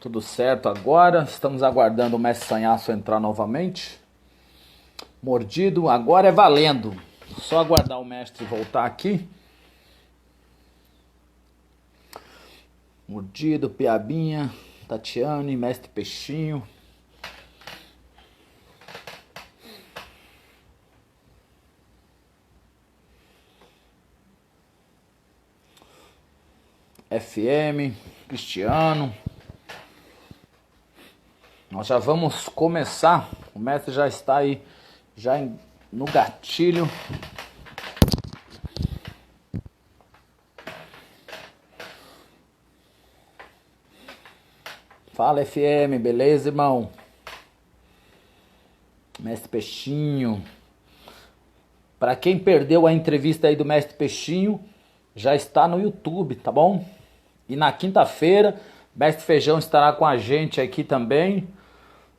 Tudo certo agora. Estamos aguardando o mestre Sanhaço entrar novamente. Mordido, agora é valendo. Só aguardar o mestre voltar aqui. Mordido, Piabinha, Tatiane, mestre Peixinho. FM, Cristiano. Nós já vamos começar. O mestre já está aí, no gatilho. Fala, FM, beleza, irmão? Mestre Peixinho. Para quem perdeu a entrevista aí do mestre Peixinho, já está no YouTube, tá bom? E na quinta-feira, mestre Feijão estará com a gente aqui também.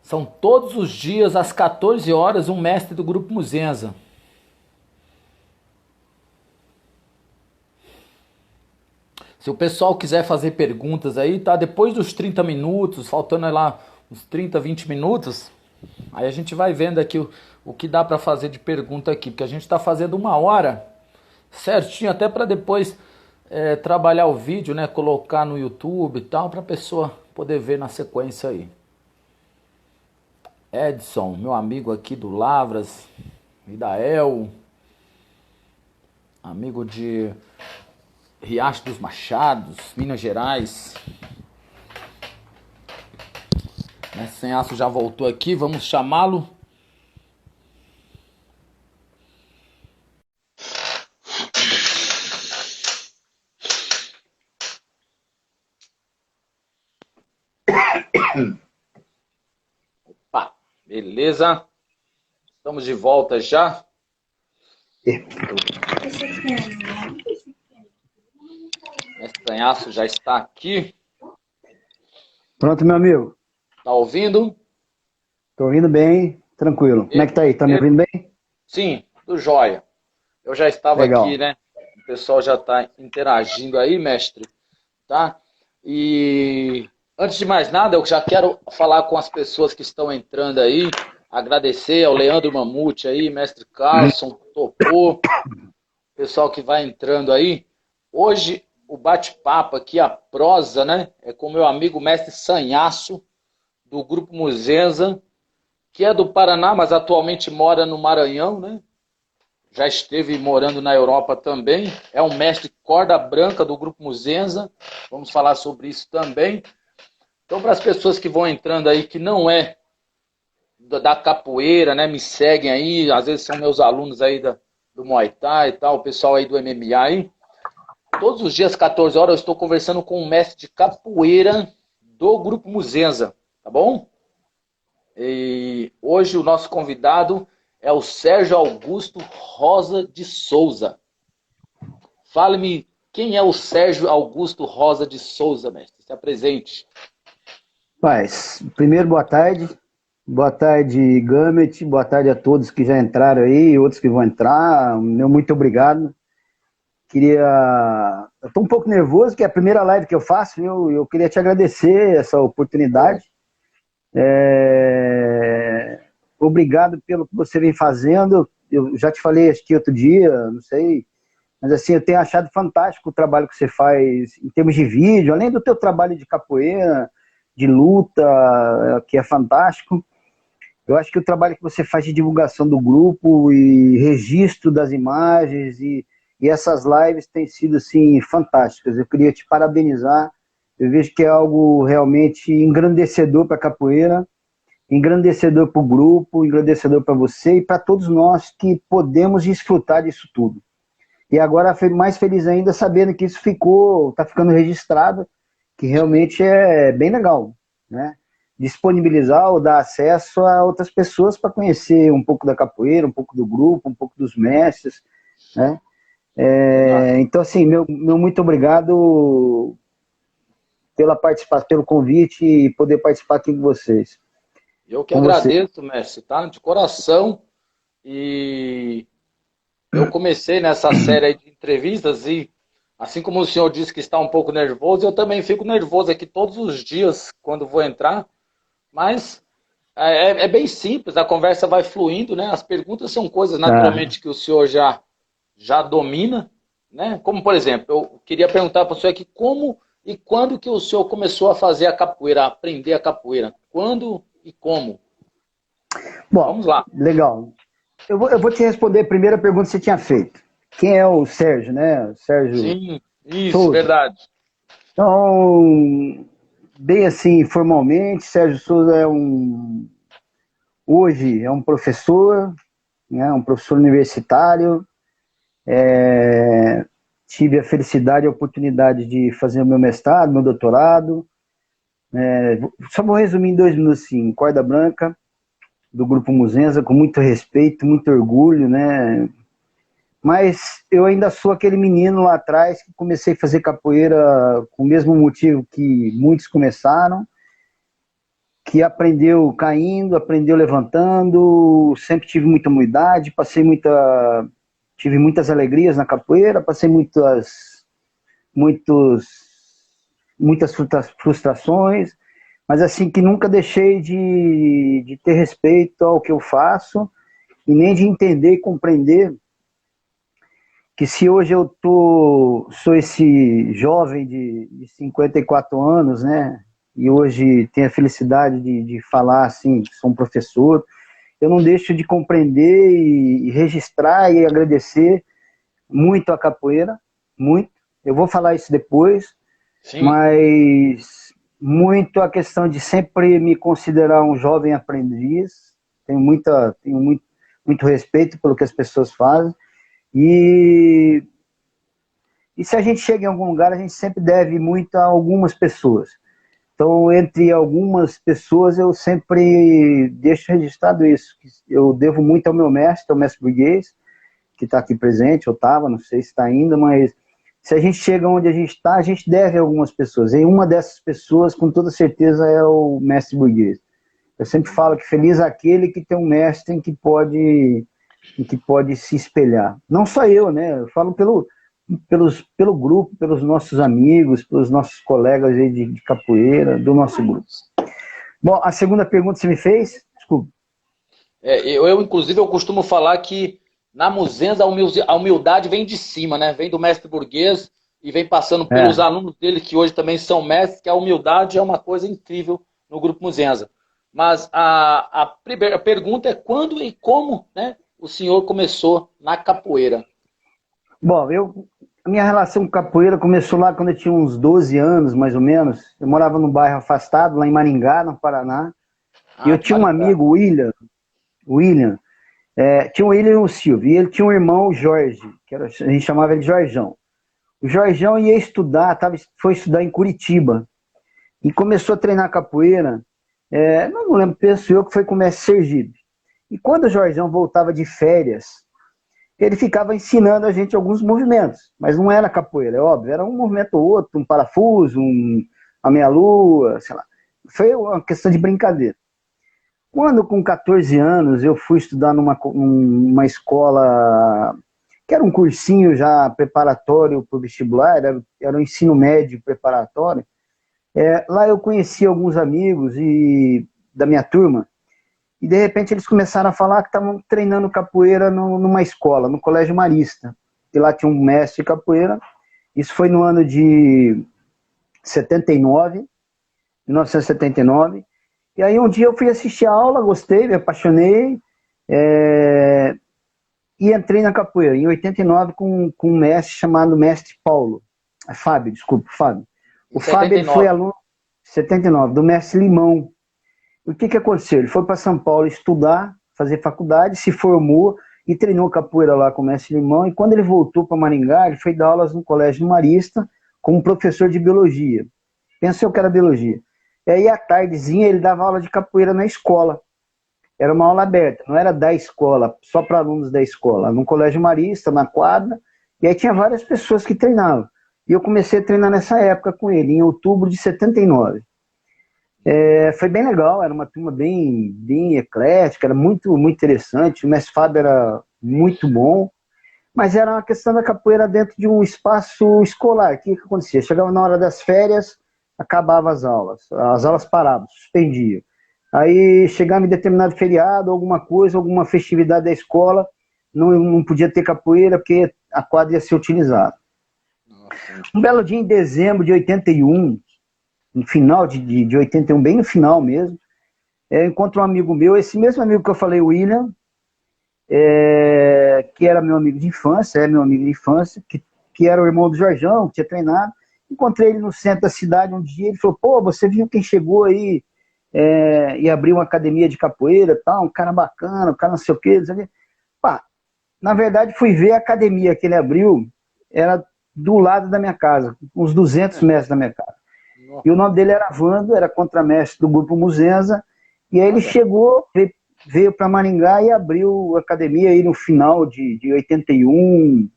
São todos os dias, às 14 horas, um mestre do Grupo Muzenza. Se o pessoal quiser fazer perguntas aí, tá? Depois dos 30 minutos, faltando lá uns 30, 20 minutos, aí a gente vai vendo aqui o que dá para fazer de pergunta aqui, porque a gente está fazendo 1 hora certinho, até para depois trabalhar o vídeo, né? Colocar no YouTube e tal, para a pessoa poder ver na sequência aí. Edson, meu amigo aqui do Lavras, Idael, amigo de Riacho dos Machados, Minas Gerais. Mestre Sanhaço já voltou aqui, vamos chamá-lo. Opa, beleza? Estamos de volta já. Mestre Sanhaço já está aqui. Pronto, meu amigo. Tá ouvindo? Tô ouvindo bem, tranquilo. Como é que tá aí? Tá me ouvindo bem? Sim, tudo jóia. Eu já estava Legal. aqui, né? O pessoal já está interagindo aí, mestre, tá? E antes de mais nada, eu já quero falar com as pessoas que estão entrando aí, agradecer ao Leandro Mamute aí, mestre Carlson, Topô, pessoal que vai entrando aí. Hoje, o bate-papo aqui, a prosa, né? É com meu amigo mestre Sanhaço, do Grupo Muzenza, que é do Paraná, mas atualmente mora no Maranhão, né? Já esteve morando na Europa também. É um mestre corda branca do Grupo Muzenza. Vamos falar sobre isso também. Então, para as pessoas que vão entrando aí, que não é da capoeira, né? Me seguem aí, às vezes são meus alunos aí do Muay Thai e tal, o pessoal aí do MMA aí. Todos os dias, 14 horas, eu estou conversando com um mestre de capoeira do Grupo Muzenza, tá bom? E hoje o nosso convidado é o Sérgio Augusto Rosa de Souza. Fale-me, quem é o Sérgio Augusto Rosa de Souza, mestre? Se apresente. Paz, primeiro, boa tarde. Boa tarde, Gamet. Boa tarde a todos que já entraram aí e outros que vão entrar. Meu muito obrigado. Eu tô um pouco nervoso, que é a primeira live que eu faço. Eu queria te agradecer essa oportunidade. Obrigado pelo que você vem fazendo. Eu já te falei, acho que outro dia, não sei, mas assim, eu tenho achado fantástico o trabalho que você faz em termos de vídeo, além do teu trabalho de capoeira, de luta, que é fantástico. Eu acho que o trabalho que você faz de divulgação do grupo e registro das imagens e essas lives têm sido assim fantásticas. Eu queria te parabenizar. Eu vejo que é algo realmente engrandecedor para a capoeira, engrandecedor para o grupo, engrandecedor para você e para todos nós que podemos desfrutar disso tudo. E agora, mais feliz ainda sabendo que isso está ficando registrado, que realmente é bem legal, né? Disponibilizar ou dar acesso a outras pessoas para conhecer um pouco da capoeira, um pouco do grupo, um pouco dos mestres, né? Então, assim, meu muito obrigado pela participação, pelo convite e poder participar aqui com vocês. Eu que agradeço, mestre, tá? De coração. E eu comecei nessa série aí de entrevistas e Assim como o senhor disse que está um pouco nervoso, eu também fico nervoso aqui todos os dias quando vou entrar, mas é bem simples, a conversa vai fluindo, né? As perguntas são coisas Ah, naturalmente que o senhor já domina, né? Como, por exemplo, eu queria perguntar para o senhor aqui como e quando que o senhor começou a fazer a capoeira, a aprender a capoeira? Quando e como? bom, Vamos lá. legal. Eu vou te responder a primeira pergunta que você tinha feito. Quem é o Sérgio, né? O Sérgio Sim, isso, Souza. verdade. Então, bem assim, formalmente, Sérgio Souza hoje é um professor, né? Um professor universitário. Tive a felicidade e a oportunidade de fazer o meu mestrado, meu doutorado. Só vou resumir em 2 minutos, assim, corda branca, do Grupo Muzenza, com muito respeito, muito orgulho, né? Mas eu ainda sou aquele menino lá atrás que comecei a fazer capoeira com o mesmo motivo que muitos começaram, que aprendeu caindo, aprendeu levantando, sempre tive muita humildade, tive muitas alegrias na capoeira, passei muitos, muitas frustrações, mas assim que nunca deixei de ter respeito ao que eu faço e nem de entender e compreender que se hoje sou esse jovem de 54 anos, né, e hoje tenho a felicidade de falar assim, que sou um professor, eu não deixo de compreender e registrar e agradecer muito a capoeira, muito. Eu vou falar isso depois, Sim, mas muito a questão de sempre me considerar um jovem aprendiz. Tenho muito respeito pelo que as pessoas fazem. E, e se a gente chega em algum lugar, a gente sempre deve muito a algumas pessoas. Então, entre algumas pessoas, eu sempre deixo registrado isso. Que eu devo muito ao meu mestre, ao mestre burguês, que está aqui presente, eu estava, não sei se está ainda, mas se a gente chega onde a gente está, a gente deve a algumas pessoas. E uma dessas pessoas, com toda certeza, é o mestre burguês. Eu sempre falo que feliz é aquele que tem um mestre em que pode se espelhar. Não só eu, né? Eu falo pelo grupo, pelos nossos amigos, pelos nossos colegas aí de capoeira, do nosso grupo. Bom, a segunda pergunta que você me fez, desculpa. Inclusive, eu costumo falar que na Muzenza a humildade vem de cima, né? Vem do mestre burguês e vem passando pelos É, alunos dele, que hoje também são mestres, que a humildade é uma coisa incrível no Grupo Muzenza. Mas a primeira pergunta é quando e como, né, o senhor começou na capoeira? bom, a minha relação com capoeira começou lá quando eu tinha uns 12 anos, mais ou menos. Eu morava num bairro afastado, lá em Maringá, no Paraná. E Ah, eu de tinha um Maringá. amigo, William, tinha o William e o Silvio. E ele tinha um irmão, Jorge, a gente chamava ele de Jorjão. O Jorjão ia estudar, foi estudar em Curitiba. E começou a treinar capoeira. Não lembro, penso eu que foi com o mestre Sergipe. E quando o Jorjão voltava de férias, ele ficava ensinando a gente alguns movimentos, mas não era capoeira, é óbvio, era um movimento ou outro, um parafuso, uma meia-lua, sei lá. Foi uma questão de brincadeira. Quando, com 14 anos, eu fui estudar numa escola, que era um cursinho já preparatório para o vestibular, era um ensino médio preparatório, lá eu conheci alguns amigos da minha turma, e de repente eles começaram a falar que estavam treinando capoeira numa escola, no Colégio Marista. E lá tinha um mestre de capoeira. Isso foi no ano de 79, 1979. E aí um dia eu fui assistir a aula, gostei, me apaixonei, é, e entrei na capoeira, em 89, com um mestre chamado Mestre Paulo. Fábio, desculpa, Fábio. Em O Fábio, ele foi 79. aluno, 79, do Mestre Limão. O que aconteceu? Ele foi para São Paulo estudar, fazer faculdade, se formou e treinou capoeira lá com o mestre Limão. E quando ele voltou para Maringá, ele foi dar aulas no Colégio Marista como professor de biologia. Pensei que era biologia. E aí, à tardezinha, ele dava aula de capoeira na escola. Era uma aula aberta, não era da escola, só para alunos da escola. No Colégio Marista, na quadra, e aí tinha várias pessoas que treinavam. E eu comecei a treinar nessa época com ele, em outubro de 79. Foi bem legal, era uma turma bem eclética, era muito, muito interessante. O mestre Fábio era muito bom. Mas era uma questão da capoeira dentro de um espaço escolar. O que acontecia? Chegava na hora das férias, acabava as aulas paravam, suspendiam. Aí chegava em determinado feriado, alguma coisa, alguma festividade da escola, não podia ter capoeira porque a quadra ia ser utilizada. Um belo dia em dezembro de 81, no final de 81, bem no final mesmo, eu encontro um amigo meu, esse mesmo amigo que eu falei, o William, que era meu amigo de infância, que era o irmão do Jorjão, que tinha treinado. Encontrei ele no centro da cidade um dia, ele falou, pô, você viu quem chegou aí e abriu uma academia de capoeira, tal, um cara bacana, um cara não sei o quê. Pá, na verdade, fui ver a academia que ele abriu, era do lado da minha casa, uns 200 metros da minha casa. E o nome dele era Vando, era contramestre do grupo Muzenza, e aí ele chegou, veio para Maringá e abriu a academia aí no final de 81.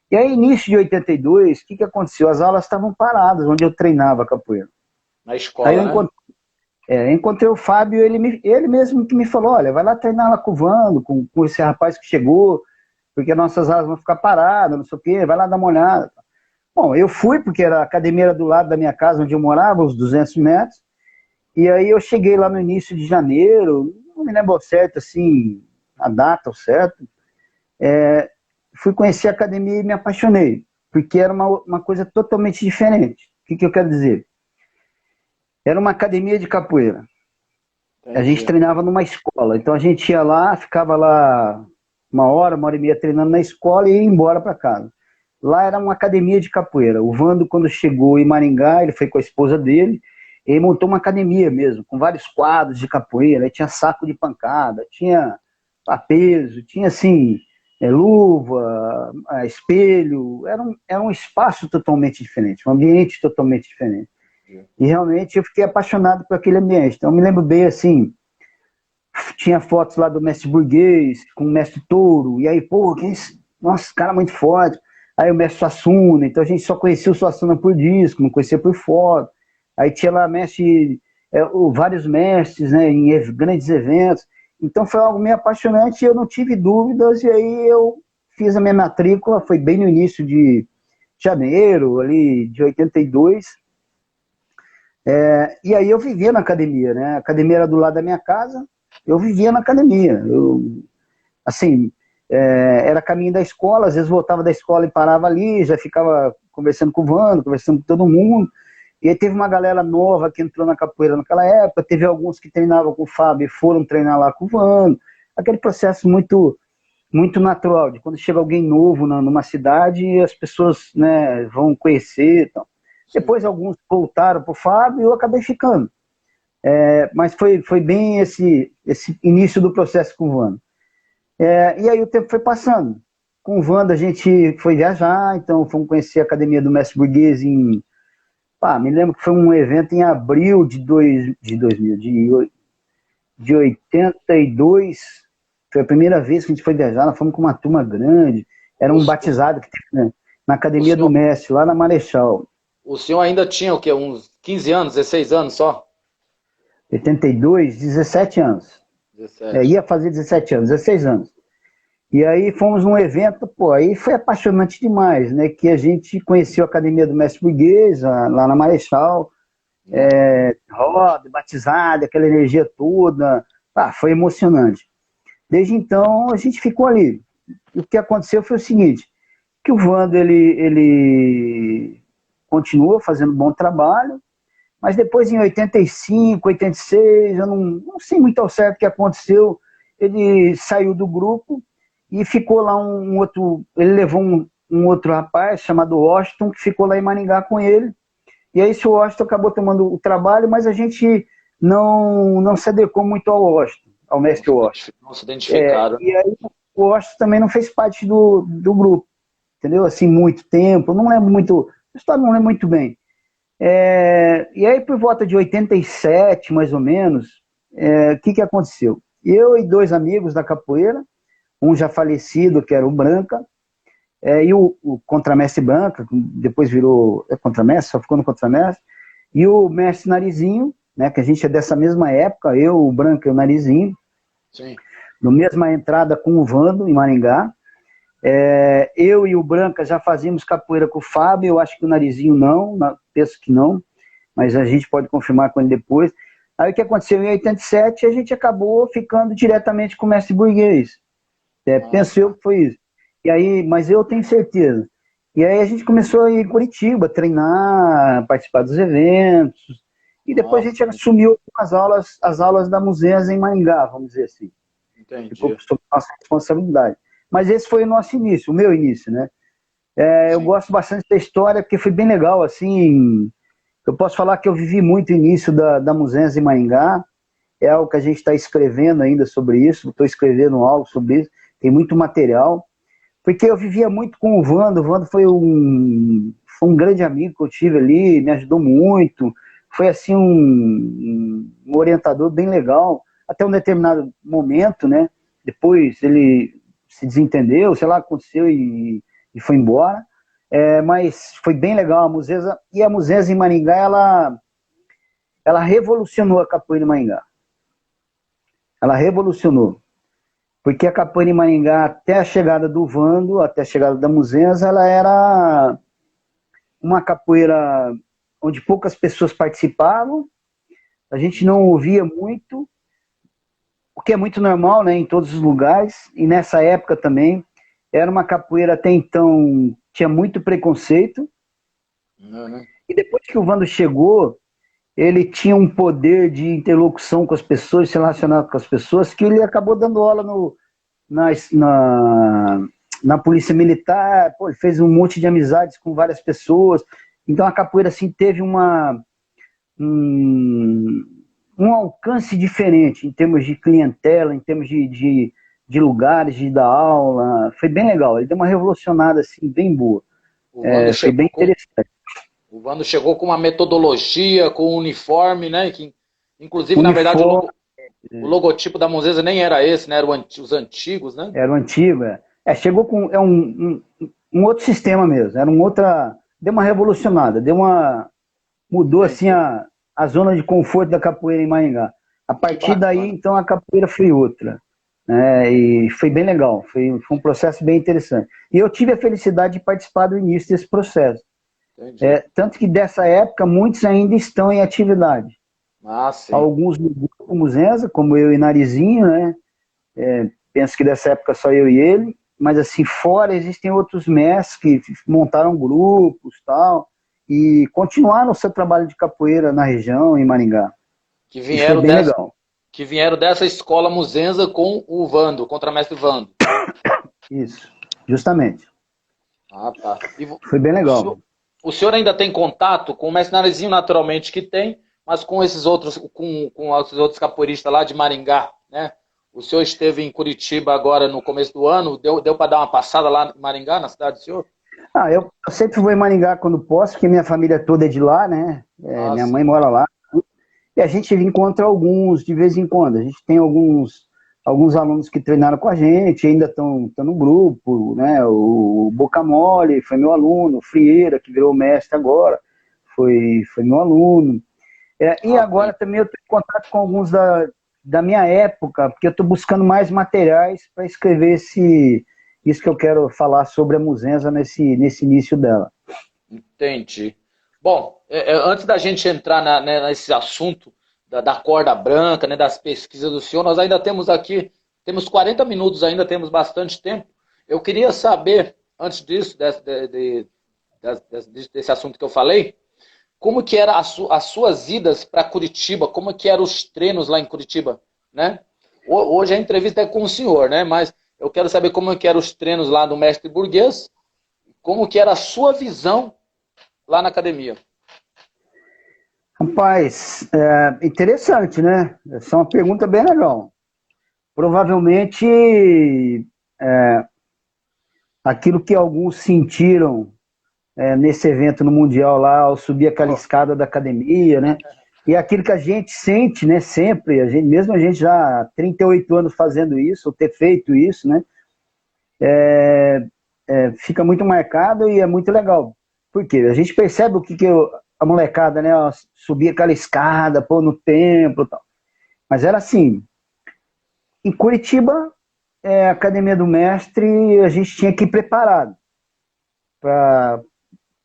E aí, início de 82, o que aconteceu? As aulas estavam paradas, onde eu treinava capoeira. Na escola, aí eu encontrei o Fábio, ele mesmo que me falou, olha, vai lá treinar lá com o Vando, com esse rapaz que chegou, porque nossas aulas vão ficar paradas, não sei o quê, vai lá dar uma olhada. Bom, eu fui, porque a academia era do lado da minha casa, onde eu morava, uns 200 metros, e aí eu cheguei lá no início de janeiro, não me lembro certo, assim, a data certo, fui conhecer a academia e me apaixonei, porque era uma coisa totalmente diferente. O que eu quero dizer? Era uma academia de capoeira. Entendi. A gente treinava numa escola, então a gente ia lá, ficava lá uma hora e meia treinando na escola e ia embora para casa. Lá era uma academia de capoeira. O Vando, quando chegou em Maringá, ele foi com a esposa dele, ele montou uma academia mesmo, com vários quadros de capoeira, aí tinha saco de pancada, tinha peso, tinha assim, luva, espelho, era um espaço totalmente diferente, um ambiente totalmente diferente. E realmente eu fiquei apaixonado por aquele ambiente. Então eu me lembro bem assim, tinha fotos lá do mestre burguês, com o mestre Touro, e aí, pô, nossa, cara muito forte. Aí o mestre Suassuna, então a gente só conhecia o Suassuna por disco, não conhecia por foto. Aí tinha lá vários mestres, né, em grandes eventos. Então foi algo meio apaixonante e eu não tive dúvidas, e aí eu fiz a minha matrícula, foi bem no início de janeiro, ali de 82. E aí eu vivia na academia, né? A academia era do lado da minha casa, eu vivia na academia. Era caminho da escola, às vezes voltava da escola e parava ali, já ficava conversando com o Vando, conversando com todo mundo. E aí teve uma galera nova que entrou na capoeira naquela época, teve alguns que treinavam com o Fábio e foram treinar lá com o Vando. Aquele processo muito, muito natural, de quando chega alguém novo numa cidade, as pessoas, né, vão conhecer. Então. Depois alguns voltaram para o Fábio e eu acabei ficando. Mas foi bem esse início do processo com o Vando. E aí o tempo foi passando. Com o Vando a gente foi viajar, então fomos conhecer a academia do mestre burguês me lembro que foi um evento em abril de 82. Foi a primeira vez que a gente foi viajar, nós fomos com uma turma grande. Era um batizado que teve, né, na academia do mestre, lá na Marechal. O senhor ainda tinha o quê? Uns 15 anos, 16 anos só? 82, 17 anos. 17. Ia fazer 17 anos, 16 anos. E aí fomos num evento, pô, aí foi apaixonante demais, né? Que a gente conheceu a academia do mestre burguês, lá na Marechal, roda, batizada, aquela energia toda. Foi emocionante. Desde então a gente ficou ali. E o que aconteceu foi o seguinte, que o Vando, ele continuou fazendo bom trabalho, mas depois em 85, 86, eu não sei muito ao certo o que aconteceu, ele saiu do grupo e ficou lá ele levou um outro rapaz chamado Washington, que ficou lá em Maringá com ele, e aí esse Washington acabou tomando o trabalho, mas a gente não se adequou muito ao Washington, ao mestre Washington. Não se identificaram. E aí o Washington também não fez parte do grupo, entendeu? Assim, muito tempo, não lembro muito, a história não lembro muito bem. E aí por volta de 87, mais ou menos, o que aconteceu? Eu e dois amigos da capoeira, um já falecido, que era o Branca, e o contramestre Branca, depois virou contramestre, só ficou no contramestre, e o mestre Narizinho, né, que a gente é dessa mesma época, eu, o Branca e o Narizinho, sim, na mesma entrada com o Vando, em Maringá. Eu e o Branca já fazíamos capoeira com o Fábio, eu acho que o Narizinho não, penso que não, mas a gente pode confirmar com ele depois. Aí o que aconteceu em 87, a gente acabou ficando diretamente com o mestre burguês. Penso eu que foi isso. E aí, mas eu tenho certeza. E aí a gente começou a ir em Curitiba, treinar, participar dos eventos, e depois a gente assumiu as aulas da Muzenza em Maringá, vamos dizer assim. Entendi. Ficou sob nossa responsabilidade. Mas esse foi o nosso início, o meu início, né? Eu gosto bastante da história, porque foi bem legal, assim. Eu posso falar que eu vivi muito o início da Muzenza em Maringá, é algo que a gente está escrevendo ainda sobre isso, estou escrevendo algo sobre isso, tem muito material, porque eu vivia muito com o Vando foi um grande amigo que eu tive ali, me ajudou muito, foi assim um orientador bem legal, até um determinado momento, né? Depois ele se desentendeu, sei lá, aconteceu e foi embora. Mas foi bem legal a Muzenza, e a Muzenza em Maringá, ela revolucionou a capoeira em Maringá. Ela revolucionou. Porque a capoeira em Maringá, até a chegada do Vando, até a chegada da Muzenza, ela era uma capoeira onde poucas pessoas participavam, a gente não ouvia muito, o que é muito normal, né, em todos os lugares, e nessa época também, era uma capoeira até então, tinha muito preconceito, e depois que o Vando chegou, ele tinha um poder de interlocução com as pessoas, se relacionar com as pessoas, que ele acabou dando aula na Polícia Militar, ele fez um monte de amizades com várias pessoas, então a capoeira assim, teve um alcance diferente em termos de clientela, em termos de lugares, de dar aula, foi bem legal, ele deu uma revolucionada assim, bem boa, foi bem interessante. O Vando chegou com uma metodologia, com um uniforme, né? Que, inclusive, na verdade, o logotipo da Muzenza nem era esse, né? Eram os antigos, né? Era o antigo, chegou com um outro sistema mesmo, era deu uma revolucionada, mudou assim a zona de conforto da capoeira em Maringá. A partir daí, então, a capoeira foi outra. E foi bem legal, foi um processo bem interessante. E eu tive a felicidade de participar do início desse processo. Tanto que dessa época, muitos ainda estão em atividade. Alguns no grupo Muzenza, como eu e Narizinho, né? Penso que dessa época só eu e ele, mas assim, fora existem outros mestres que montaram grupos tal, e continuaram o seu trabalho de capoeira na região, em Maringá. Que vieram dessa escola Muzenza com o Vando, o contramestre Vando. Isso, justamente. Tá. Foi bem legal. O senhor ainda tem contato com o mestre Narizinho, naturalmente que tem, mas com esses outros, com os outros capoeiristas lá de Maringá, né? O senhor esteve em Curitiba agora no começo do ano, deu para dar uma passada lá em Maringá, na cidade do senhor? Eu sempre vou em Maringá quando posso, porque minha família toda é de lá, né? Minha mãe mora lá. E a gente encontra alguns de vez em quando. A gente tem alguns alunos que treinaram com a gente, ainda estão no grupo, né? O Boca Mole foi meu aluno, o Frieira, que virou mestre agora, foi meu aluno. E agora também eu tenho contato com alguns da minha época, porque eu estou buscando mais materiais para escrever isso que eu quero falar sobre a Muzenza nesse início dela. Entendi. Bom, antes da gente entrar nesse assunto da corda branca, né, das pesquisas do senhor, nós ainda temos 40 minutos ainda, temos bastante tempo. Eu queria saber, antes disso, desse assunto que eu falei, como que eram as suas idas para Curitiba, como que eram os treinos lá em Curitiba, né? Hoje a entrevista é com o senhor, né? Mas eu quero saber como que eram os treinos lá do mestre burguês, como que era a sua visão lá na academia. Rapaz, interessante, né? Essa é uma pergunta bem legal. Provavelmente, aquilo que alguns sentiram nesse evento no Mundial lá, ao subir aquela escada da academia, né? E aquilo que a gente sente, né, sempre, mesmo a gente já há 38 anos fazendo isso, ou ter feito isso, né? Fica muito marcado e é muito legal. Por quê? A gente percebe o que a molecada, né, subia aquela escada, pô, no templo e tal. Mas era assim, em Curitiba, a academia do mestre, a gente tinha que ir preparado.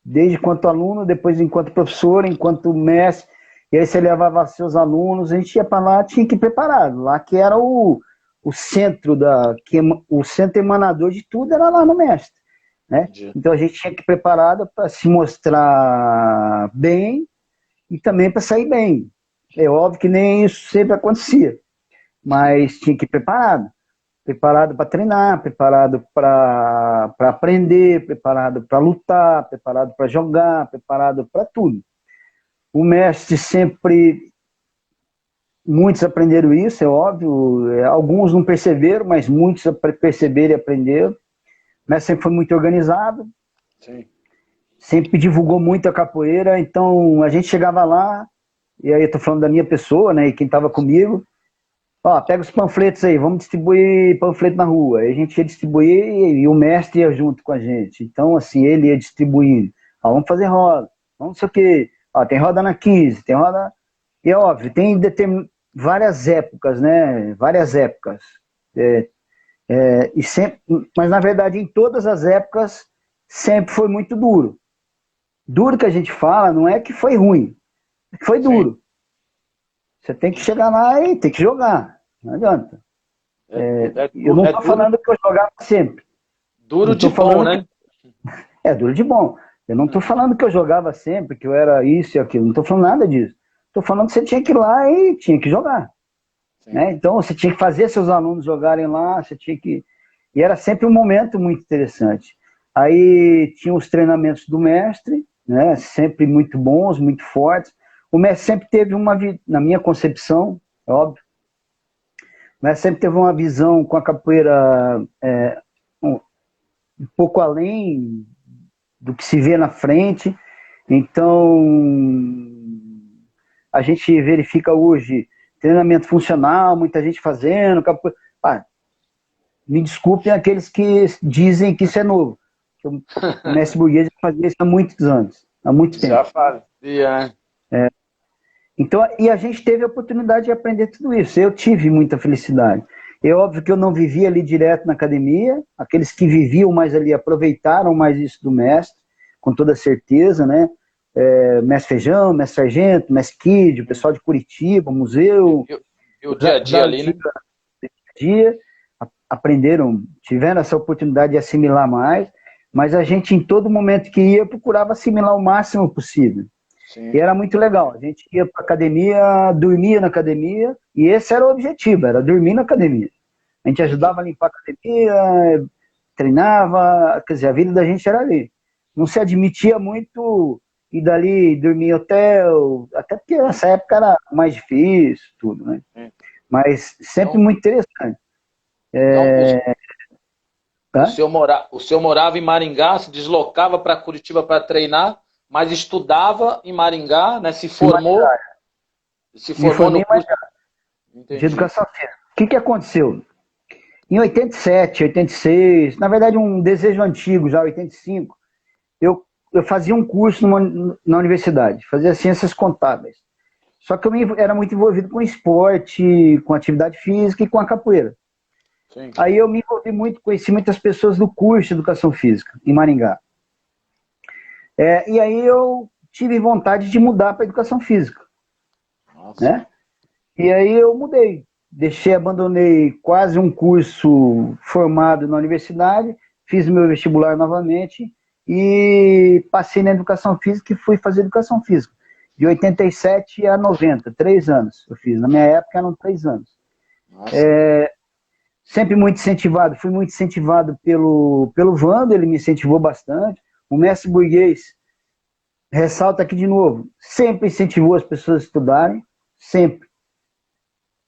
Desde enquanto aluno, depois enquanto professor, enquanto mestre. E aí você levava seus alunos, a gente ia para lá, tinha que ir preparado. Lá que era o centro o centro emanador de tudo era lá no mestre, né? Então a gente tinha que ir preparado para se mostrar bem e também para sair bem. É óbvio que nem isso sempre acontecia, mas tinha que ir preparado. Preparado para treinar, preparado para aprender, preparado para lutar, preparado para jogar, preparado para tudo. O mestre sempre, muitos aprenderam isso, é óbvio, alguns não perceberam, mas muitos perceberam e aprenderam. O mestre sempre foi muito organizado, sim, sempre divulgou muito a capoeira, então a gente chegava lá, e aí eu estou falando da minha pessoa, né, e quem estava comigo, ó, pega os panfletos aí, vamos distribuir panfleto na rua. Aí a gente ia distribuir e o mestre ia junto com a gente. Então, assim, ele ia distribuindo. Ó, vamos fazer roda, vamos não sei o quê. Ó, tem roda na 15, tem roda... E é óbvio, tem várias épocas, né? Várias épocas. E sempre... Mas, na verdade, em todas as épocas, sempre foi muito duro. Duro que a gente fala não é que foi ruim, foi duro. Sim. Você tem que chegar lá e tem que jogar. Não adianta. Eu não estou falando que eu jogava sempre. Duro de bom, né? Duro de bom. Eu não estou falando que eu jogava sempre, que eu era isso e aquilo. Não estou falando nada disso. Estou falando que você tinha que ir lá e tinha que jogar. Né? Então, você tinha que fazer seus alunos jogarem lá, você tinha que... E era sempre um momento muito interessante. Aí tinha os treinamentos do mestre, né? Sempre muito bons, muito fortes. O mestre sempre teve na minha concepção, é óbvio, o mestre sempre teve uma visão com a capoeira um pouco além do que se vê na frente. Então, a gente verifica hoje treinamento funcional, muita gente fazendo, capoeira. Me desculpem aqueles que dizem que isso é novo. O mestre Burguês fazia isso há muitos anos, há muito tempo. Já fazia, Então, e a gente teve a oportunidade de aprender tudo isso. Eu tive muita felicidade. É óbvio que eu não vivia ali direto na academia. Aqueles que viviam mais ali aproveitaram mais isso do mestre, com toda certeza, né? Mestre Feijão, mestre Sargento, mestre Kid, o pessoal de Curitiba, museu. E o dia a dia ali, né? Dia, aprenderam, tiveram essa oportunidade de assimilar mais, mas a gente, em todo momento que ia, procurava assimilar o máximo possível. Sim. E era muito legal. A gente ia para a academia, dormia na academia, e esse era o objetivo, era dormir na academia. A gente ajudava a limpar a academia, treinava, quer dizer, a vida da gente era ali. Não se admitia muito ir dali dormir em hotel, até porque nessa época era mais difícil, tudo, né? Mas sempre muito interessante. O senhor morava em Maringá, se deslocava para Curitiba para treinar, mas estudava em Maringá, né? Se formou no curso de educação física. O que aconteceu? Em 87, 86, na verdade um desejo antigo, já 85, eu fazia um curso na universidade, fazia ciências contábeis. Só que eu era muito envolvido com esporte, com atividade física e com a capoeira. Sim. Aí eu me envolvi muito, conheci muitas pessoas do curso de educação física, em Maringá. E aí eu tive vontade de mudar para educação física. Nossa. Né? E aí eu mudei. Abandonei quase um curso formado na universidade, fiz meu vestibular novamente e passei na educação física e fui fazer educação física. De 87 a 90, 3 anos eu fiz. Na minha época eram 3 anos. Sempre muito incentivado, fui muito incentivado pelo Vando, ele me incentivou bastante. O mestre Burguês, ressalta aqui de novo, sempre incentivou as pessoas a estudarem, sempre.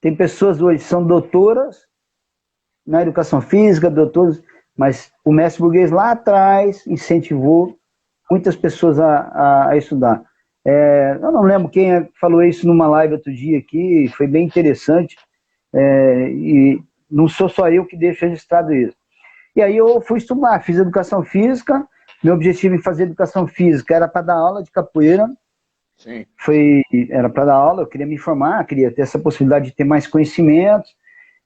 Tem pessoas hoje que são doutoras na educação física, doutoras, mas o mestre Burguês lá atrás incentivou muitas pessoas a estudar. Eu não lembro quem falou isso numa live outro dia aqui, foi bem interessante, e não sou só eu que deixo registrado isso. E aí eu fui estudar, fiz educação física. Meu objetivo em fazer educação física era para dar aula de capoeira. Sim. Era para dar aula, eu queria me formar, queria ter essa possibilidade de ter mais conhecimentos.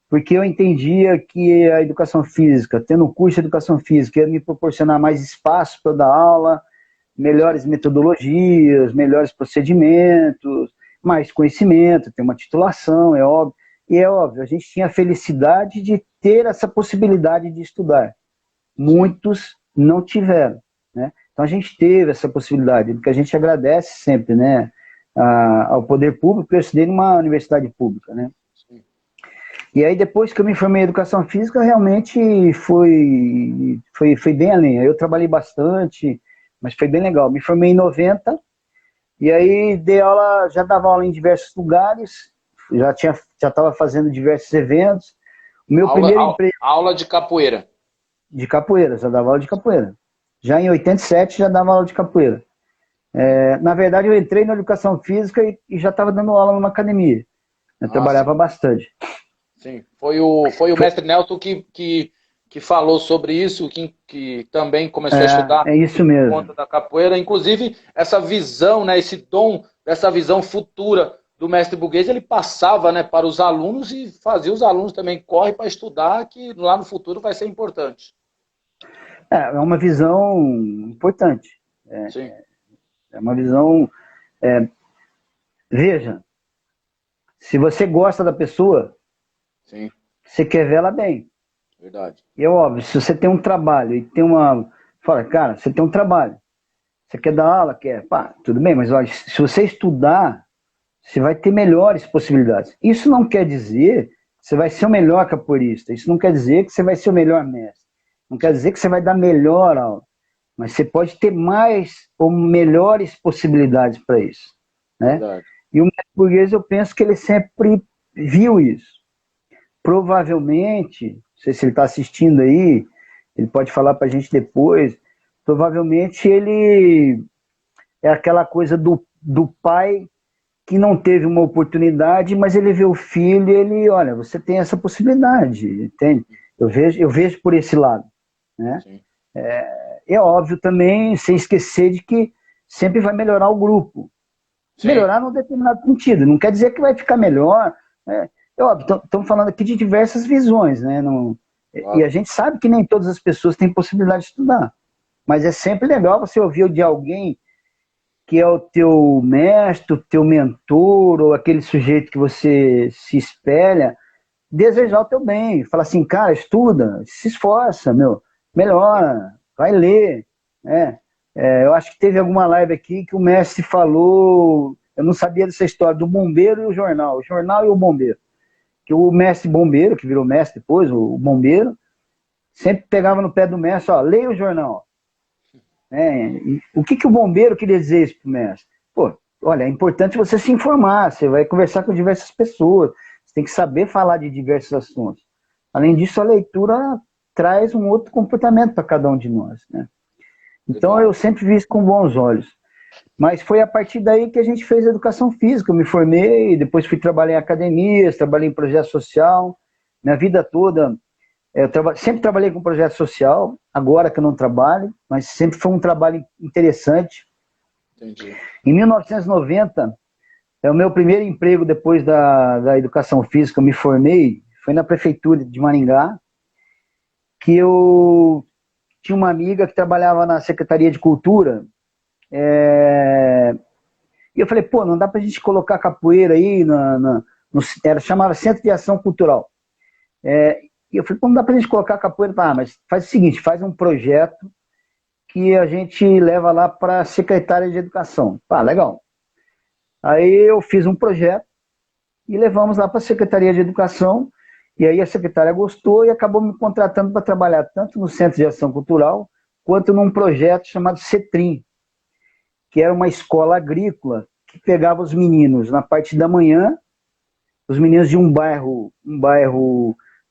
porque eu entendia que a educação física, tendo um curso de educação física, ia me proporcionar mais espaço para eu dar aula, melhores metodologias, melhores procedimentos, mais conhecimento, ter uma titulação, é óbvio. E é óbvio, a gente tinha a felicidade de ter essa possibilidade de estudar. Muitos não tiveram, né? Então a gente teve essa possibilidade, que a gente agradece sempre, né, ao poder público. Eu estudei numa universidade pública, né? E aí depois que eu me formei em educação física, realmente foi bem além. Eu trabalhei bastante, mas foi bem legal. Me formei em 90, e aí dei aula, já dava aula em diversos lugares, já estava fazendo diversos eventos. O meu primeiro emprego... Aula de capoeira. De capoeira, já dava aula de capoeira. Já em 87 já dava aula de capoeira. Na verdade, eu entrei na educação física e já estava dando aula numa academia. Eu trabalhava bastante. Sim, foi o mestre Nelson que falou sobre isso, que também começou a estudar isso mesmo. por conta da capoeira. Inclusive, essa visão, né, esse dom, dessa visão futura do mestre Burguês, ele passava, né, para os alunos e fazia os alunos também correr para estudar, que lá no futuro vai ser importante. É uma visão importante. Sim. É uma visão... veja, se você gosta da pessoa, sim, você quer ver ela bem. Verdade. E é óbvio, se você tem um trabalho e tem uma... Fala, cara, você tem um trabalho, você quer dar aula, quer... Pá, tudo bem, mas olha, se você estudar, você vai ter melhores possibilidades. Isso não quer dizer que você vai ser o melhor capoeirista, isso não quer dizer que você vai ser o melhor mestre, não quer dizer que você vai dar melhor aula, mas você pode ter mais ou melhores possibilidades para isso, né? Verdade. E o mestre Burguês, eu penso que ele sempre viu isso. Provavelmente, não sei se ele está assistindo aí, ele pode falar para a gente depois, provavelmente ele é aquela coisa do pai que não teve uma oportunidade, mas ele vê o filho e ele, olha, você tem essa possibilidade, entende? Eu vejo por esse lado, né? É óbvio também, sem esquecer de que sempre vai melhorar o grupo. Sim. Melhorar num determinado sentido, não quer dizer que vai ficar melhor, né? É óbvio, estamos falando aqui de diversas visões, né? E a gente sabe que nem todas as pessoas têm possibilidade de estudar, mas é sempre legal você ouvir de alguém que é o teu mestre, o teu mentor, ou aquele sujeito que você se espelha, desejar o teu bem, falar assim, cara, estuda, se esforça, melhora, vai ler, né? Eu acho que teve alguma live aqui que o mestre falou, eu não sabia dessa história, do bombeiro e o jornal e o bombeiro, que o mestre bombeiro, que virou mestre depois, o bombeiro, sempre pegava no pé do mestre, ó, leia o jornal. O que o bombeiro queria dizer isso pro mestre? Pô, olha, é importante você se informar, você vai conversar com diversas pessoas, você tem que saber falar de diversos assuntos. Além disso, a leitura traz um outro comportamento para cada um de nós, né? Então, eu sempre vi isso com bons olhos. Mas foi a partir daí que a gente fez educação física. Eu me formei, depois fui trabalhar em academias, trabalhei em projeto social. Minha vida toda, sempre trabalhei com projeto social, agora que eu não trabalho, mas sempre foi um trabalho interessante. Entendi. Em 1990, o meu primeiro emprego depois da educação física, eu me formei, foi na prefeitura de Maringá, que eu tinha uma amiga que trabalhava na Secretaria de Cultura, e eu falei, pô, não dá pra gente colocar capoeira aí, chamava Centro de Ação Cultural. E eu falei, pô, não dá pra gente colocar capoeira, mas faz o seguinte, faz um projeto que a gente leva lá para a Secretaria de Educação. Legal. Aí eu fiz um projeto e levamos lá para a Secretaria de Educação, e aí a secretária gostou e acabou me contratando para trabalhar tanto no Centro de Ação Cultural, quanto num projeto chamado CETRIM, que era uma escola agrícola que pegava os meninos na parte da manhã, os meninos de um bairro,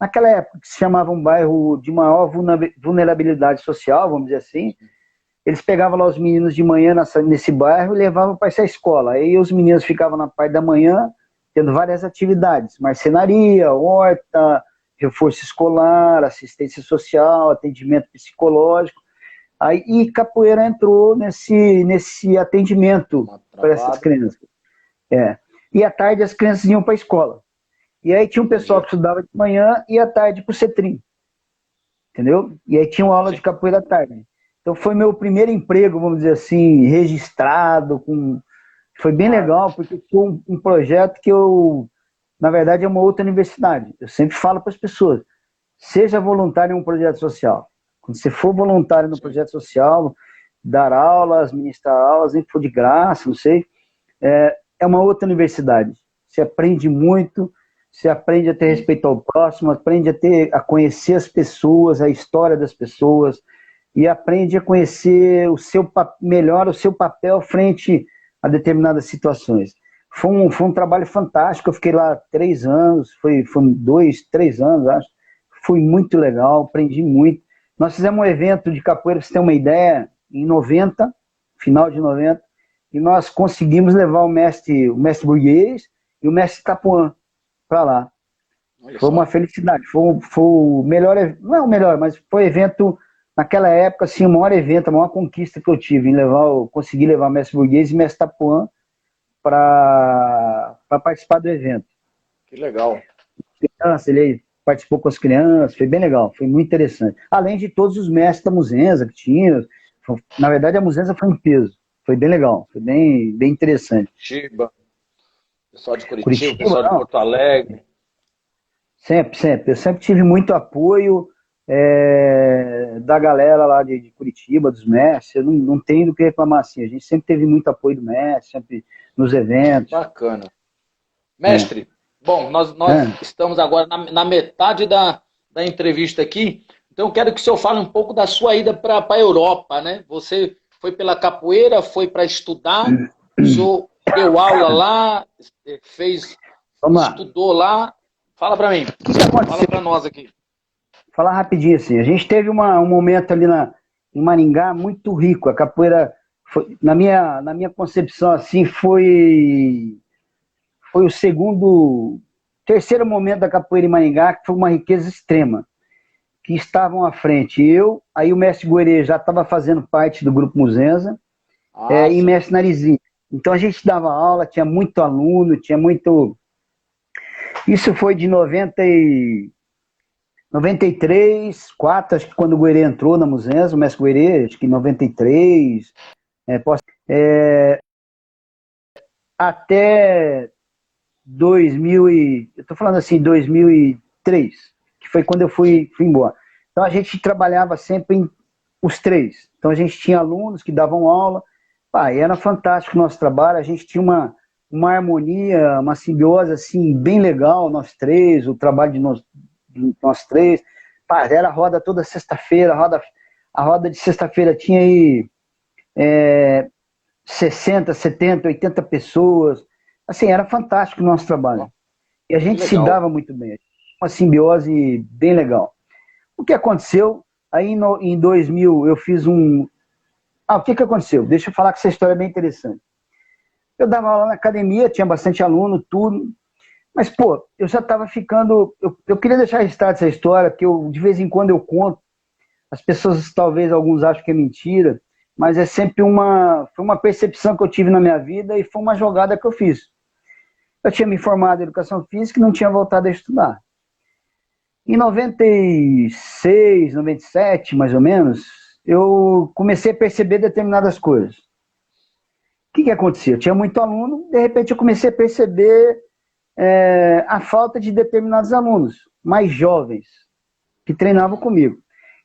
naquela época que se chamava um bairro de maior vulnerabilidade social, vamos dizer assim. Eles pegavam lá os meninos de manhã nesse bairro e levavam para essa escola. Aí os meninos ficavam na parte da manhã, tendo várias atividades, marcenaria, horta, reforço escolar, assistência social, atendimento psicológico. E capoeira entrou nesse atendimento para essas crianças. E à tarde as crianças iam para a escola. E aí tinha um pessoal que estudava de manhã e à tarde pro Cetrim, entendeu? E aí tinha uma aula de capoeira à tarde. Então foi meu primeiro emprego, vamos dizer assim, registrado, foi bem legal, porque foi um projeto que na verdade, é uma outra universidade. Eu sempre falo para as pessoas, seja voluntário em um projeto social. Quando você for voluntário no projeto social, dar aulas, ministrar aulas, nem que for de graça, não sei, é uma outra universidade. Você aprende muito, você aprende a ter respeito ao próximo, aprende a conhecer as pessoas, a história das pessoas, e aprende a conhecer melhor o seu papel frente a determinadas situações. Foi um trabalho fantástico, eu fiquei lá 3 anos, foi 2, 3 anos, acho. Foi muito legal, aprendi muito. Nós fizemos um evento de capoeira, para você ter uma ideia, em 90, final de 90, e nós conseguimos levar o mestre burguês e o mestre Tapuã para lá. Foi uma felicidade, foi o melhor, não é o melhor, mas foi evento, naquela época, assim, o maior evento, a maior conquista que eu tive, conseguir levar o mestre burguês e o mestre Tapuã para participar do evento. Que legal. Ele participou com as crianças, foi bem legal, foi muito interessante. Além de todos os mestres da Muzenza que tinha, na verdade a Muzenza foi em peso, foi bem legal, foi bem interessante. Curitiba, pessoal de Curitiba, pessoal de Porto Alegre. Sempre. Eu sempre tive muito apoio da galera lá de Curitiba, dos mestres, eu não tenho do que reclamar assim, a gente sempre teve muito apoio do mestre, sempre nos eventos. Bacana. Mestre, bom, nós estamos agora na metade da entrevista aqui, então eu quero que o senhor fale um pouco da sua ida para a Europa, né? Você foi pela capoeira, foi para estudar, o senhor deu aula lá, estudou lá. Fala para mim, fala para nós aqui. Falar rapidinho assim, a gente teve um momento ali em Maringá muito rico, a capoeira, na minha concepção assim, foi o terceiro momento da capoeira em Maringá, que foi uma riqueza extrema, que estavam à frente. Aí o mestre Guerê já estava fazendo parte do Grupo Muzenza, e mestre Narizinho. Então a gente dava aula, tinha muito aluno, tinha muito... Isso foi de 93, 4, acho que quando o Guerê entrou na Muzenza, o mestre Guerê, acho que em 93, até 2000 eu tô falando assim, 2003, que foi quando eu fui embora. Então a gente trabalhava sempre os três. Então a gente tinha alunos que davam aula, e era fantástico o nosso trabalho, a gente tinha uma harmonia, uma simbiose assim, bem legal, nós três, o trabalho de nós três. Era a roda toda sexta-feira, a roda de sexta-feira tinha aí 60, 70, 80 pessoas. Assim, era fantástico o nosso trabalho. E a gente se dava muito bem. Uma simbiose bem legal. O que aconteceu? Aí em 2000 eu fiz o que aconteceu? Deixa eu falar que essa história é bem interessante. Eu dava aula na academia, tinha bastante aluno, tudo. Mas, eu já estava ficando... Eu queria deixar registrado essa história, porque de vez em quando eu conto. As pessoas, talvez, alguns acham que é mentira, mas é sempre foi uma percepção que eu tive na minha vida e foi uma jogada que eu fiz. Eu tinha me formado em Educação Física e não tinha voltado a estudar. Em 96, 97, mais ou menos, eu comecei a perceber determinadas coisas. O que acontecia? Eu tinha muito aluno, de repente eu comecei a perceber a falta de determinados alunos, mais jovens, que treinavam comigo.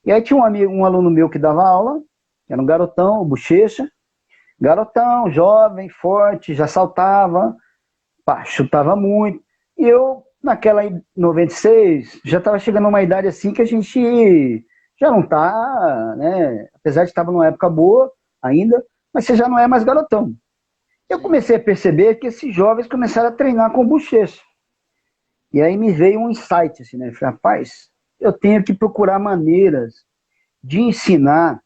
E aí tinha um aluno meu que dava aula, era um garotão, o Bochecha, garotão, jovem, forte, já saltava, chutava muito. E eu, naquela 96, já estava chegando a uma idade assim que a gente já não está, né? Apesar de estar numa época boa ainda, mas você já não é mais garotão. Eu comecei a perceber que esses jovens começaram a treinar com Bochecha. E aí me veio um insight, assim, né? Eu falei, rapaz, eu tenho que procurar maneiras de ensinar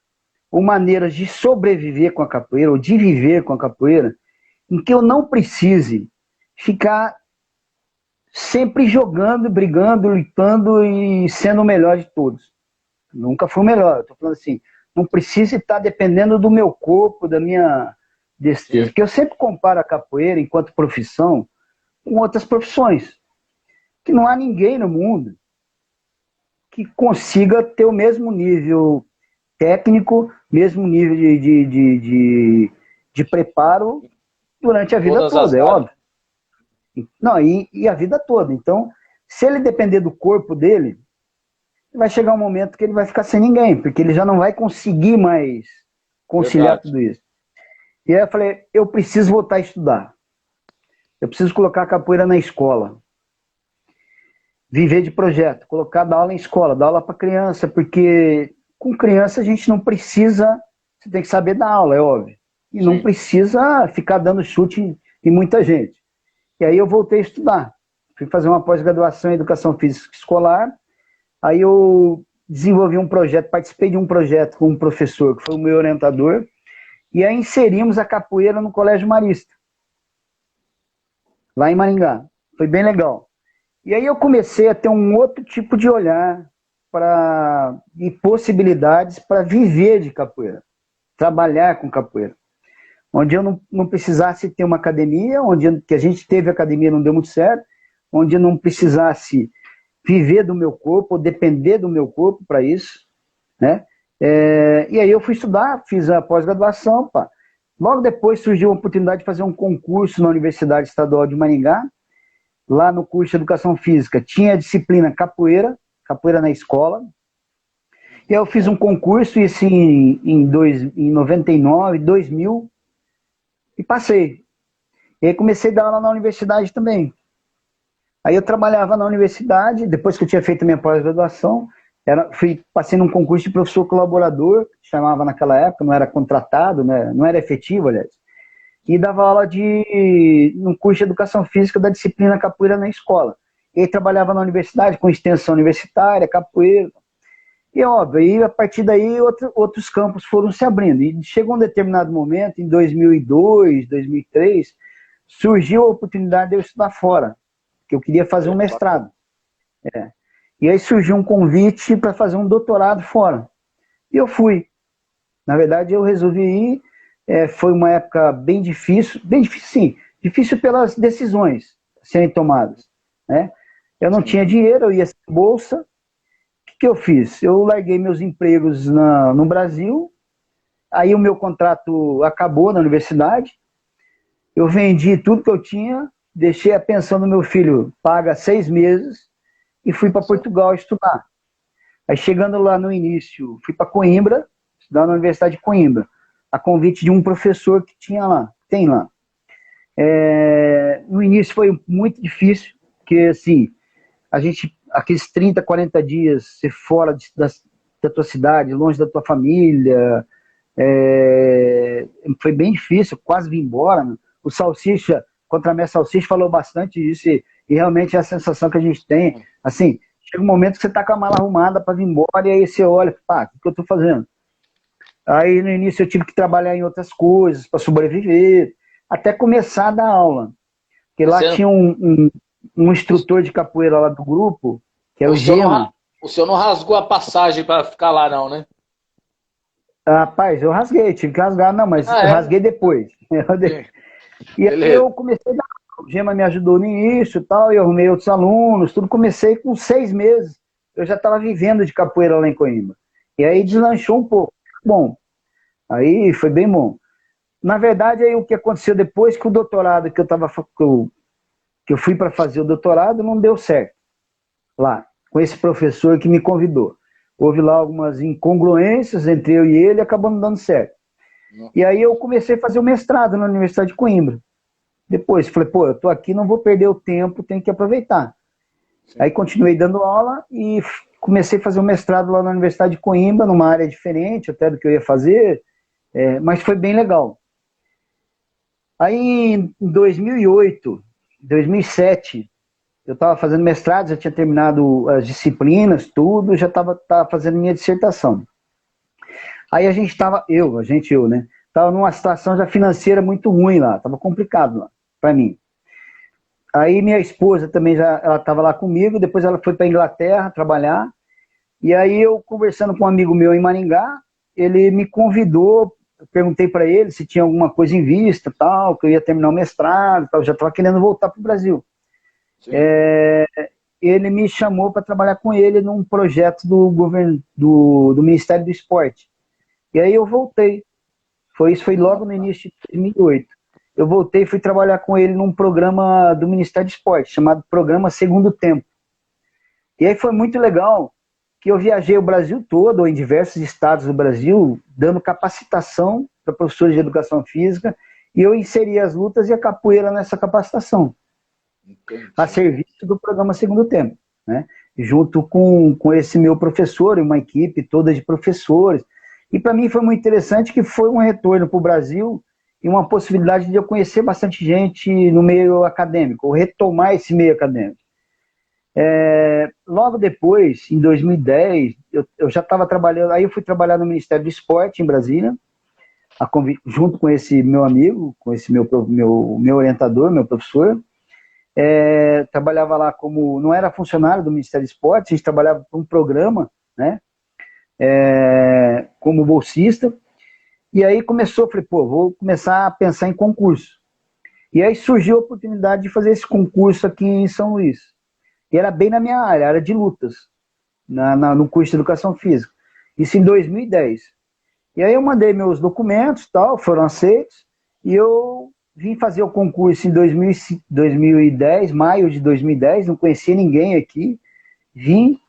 ou maneiras de sobreviver com a capoeira, ou de viver com a capoeira, em que eu não precise ficar sempre jogando, brigando, lutando e sendo o melhor de todos. Nunca fui o melhor. Estou falando assim, não precisa estar dependendo do meu corpo, da minha destreza. Porque eu sempre comparo a capoeira, enquanto profissão, com outras profissões. que não há ninguém no mundo que consiga ter o mesmo nível técnico, mesmo nível de preparo durante a vida Todas as toda, é áreas. óbvio. Não, e a vida toda. Então, se ele depender do corpo dele, vai chegar um momento que ele vai ficar sem ninguém, porque ele já não vai conseguir mais conciliar Verdade. tudo isso. E aí eu falei, eu preciso voltar a estudar. Eu preciso colocar a capoeira na escola. Viver de projeto, colocar dar aula em escola, dar aula para criança, porque com criança a gente não precisa, você tem que saber dar aula, é óbvio. E não Sim. precisa ficar dando chute em muita gente. E aí eu voltei a estudar. Fui fazer uma pós-graduação em Educação Física Escolar. Aí eu desenvolvi um projeto, participei de um projeto com um professor, que foi o meu orientador, e aí inserimos a capoeira no Colégio Marista, lá em Maringá. Foi bem legal. E aí eu comecei a ter um outro tipo de olhar e possibilidades para viver de capoeira, trabalhar com capoeira. Onde eu não precisasse ter uma academia, que a gente teve academia, não deu muito certo, onde eu não precisasse viver do meu corpo, ou depender do meu corpo para isso, né? E aí eu fui estudar, fiz a pós-graduação, pá. Logo depois surgiu a oportunidade de fazer um concurso na Universidade Estadual de Maringá, lá no curso de Educação Física. Tinha a disciplina capoeira na escola, e aí eu fiz um concurso, isso em 99, 2000, e passei. E aí comecei a dar aula na universidade também. Aí eu trabalhava na universidade, depois que eu tinha feito minha pós-graduação, passei num concurso de professor colaborador, que chamava naquela época, não era contratado, né, não era efetivo, aliás, e dava aula num curso de Educação Física da disciplina capoeira na escola. E aí trabalhava na universidade, com extensão universitária, capoeira. E óbvio, aí a partir daí outros campos foram se abrindo. E chegou um determinado momento, em 2002, 2003, surgiu a oportunidade de eu estudar fora, que eu queria fazer um mestrado. E aí surgiu um convite para fazer um doutorado fora. E eu fui. Na verdade, eu resolvi ir. Foi uma época bem difícil, sim, difícil pelas decisões a serem tomadas, né? Eu não tinha dinheiro, eu ia sem bolsa. O que eu fiz? Eu larguei meus empregos no Brasil, aí o meu contrato acabou na universidade, eu vendi tudo que eu tinha, deixei a pensão do meu filho paga 6 meses e fui para Portugal estudar. Aí chegando lá no início, fui para Coimbra, estudar na Universidade de Coimbra, a convite de um professor que tem lá. No início foi muito difícil, porque assim, aqueles 30, 40 dias, ser fora da tua cidade, longe da tua família, foi bem difícil, quase vim embora. Né? O Salsicha, contra a minha Salsicha, falou bastante disso, e realmente é a sensação que a gente tem, assim, chega um momento que você tá com a mala arrumada para vir embora, e aí você olha, pá, o que eu tô fazendo? Aí no início eu tive que trabalhar em outras coisas para sobreviver, até começar a dar aula. Porque lá tinha um instrutor de capoeira lá do grupo, que é o Gema. O senhor não rasgou a passagem para ficar lá, não, né? Rapaz, eu rasguei, tive que rasgar, não, mas eu rasguei depois. E aí eu comecei a dar aula. O Gema me ajudou no início e tal, eu arrumei outros alunos, tudo. Comecei com 6 meses, eu já estava vivendo de capoeira lá em Coimbra. E aí deslanchou um pouco. Bom, aí foi bem bom. Na verdade, aí o que aconteceu depois que o doutorado que eu fui para fazer o doutorado não deu certo lá, com esse professor que me convidou. Houve lá algumas incongruências entre eu e ele e acabou não dando certo. E aí eu comecei a fazer o mestrado na Universidade de Coimbra. Depois, falei, pô, eu tô aqui, não vou perder o tempo, tenho que aproveitar. Sim. Aí continuei dando aula e comecei a fazer o mestrado lá na Universidade de Coimbra, numa área diferente até do que eu ia fazer, mas foi bem legal. Aí em 2008, 2007, eu estava fazendo mestrado, já tinha terminado as disciplinas, tudo, já estava fazendo minha dissertação. Aí a gente estava, né? Estava numa situação já financeira muito ruim lá, estava complicado lá, para mim. Aí minha esposa também ela estava lá comigo, depois ela foi para a Inglaterra trabalhar, e aí eu conversando com um amigo meu em Maringá, ele me convidou, eu perguntei para ele se tinha alguma coisa em vista, tal, que eu ia terminar o mestrado, tal, já estava querendo voltar para o Brasil. ele me chamou para trabalhar com ele num projeto do governo, do Ministério do Esporte. E aí eu voltei. Isso foi logo no início de 2008. Eu voltei e fui trabalhar com ele num programa do Ministério do Esporte, chamado Programa Segundo Tempo. E aí foi muito legal, que eu viajei o Brasil todo, ou em diversos estados do Brasil, dando capacitação para professores de educação física, e eu inseri as lutas e a capoeira nessa capacitação, a serviço do programa Segundo Tempo, né? Junto com esse meu professor e uma equipe toda de professores. E para mim foi muito interessante, que foi um retorno para o Brasil e uma possibilidade de eu conhecer bastante gente no meio acadêmico, ou retomar esse meio acadêmico. Logo depois, em 2010, eu já estava trabalhando, aí eu fui trabalhar no Ministério do Esporte, em Brasília, junto com esse meu amigo, com esse meu orientador, meu professor. Trabalhava lá como, não era funcionário do Ministério do Esporte, a gente trabalhava para um programa, né, como bolsista, e aí falei, vou começar a pensar em concurso. E aí surgiu a oportunidade de fazer esse concurso aqui em São Luís. E era bem na minha área de lutas, no curso de Educação Física. Isso em 2010. E aí eu mandei meus documentos, tal, foram aceitos, e eu vim fazer o concurso em 2010, maio de 2010, não conhecia ninguém aqui. Vim...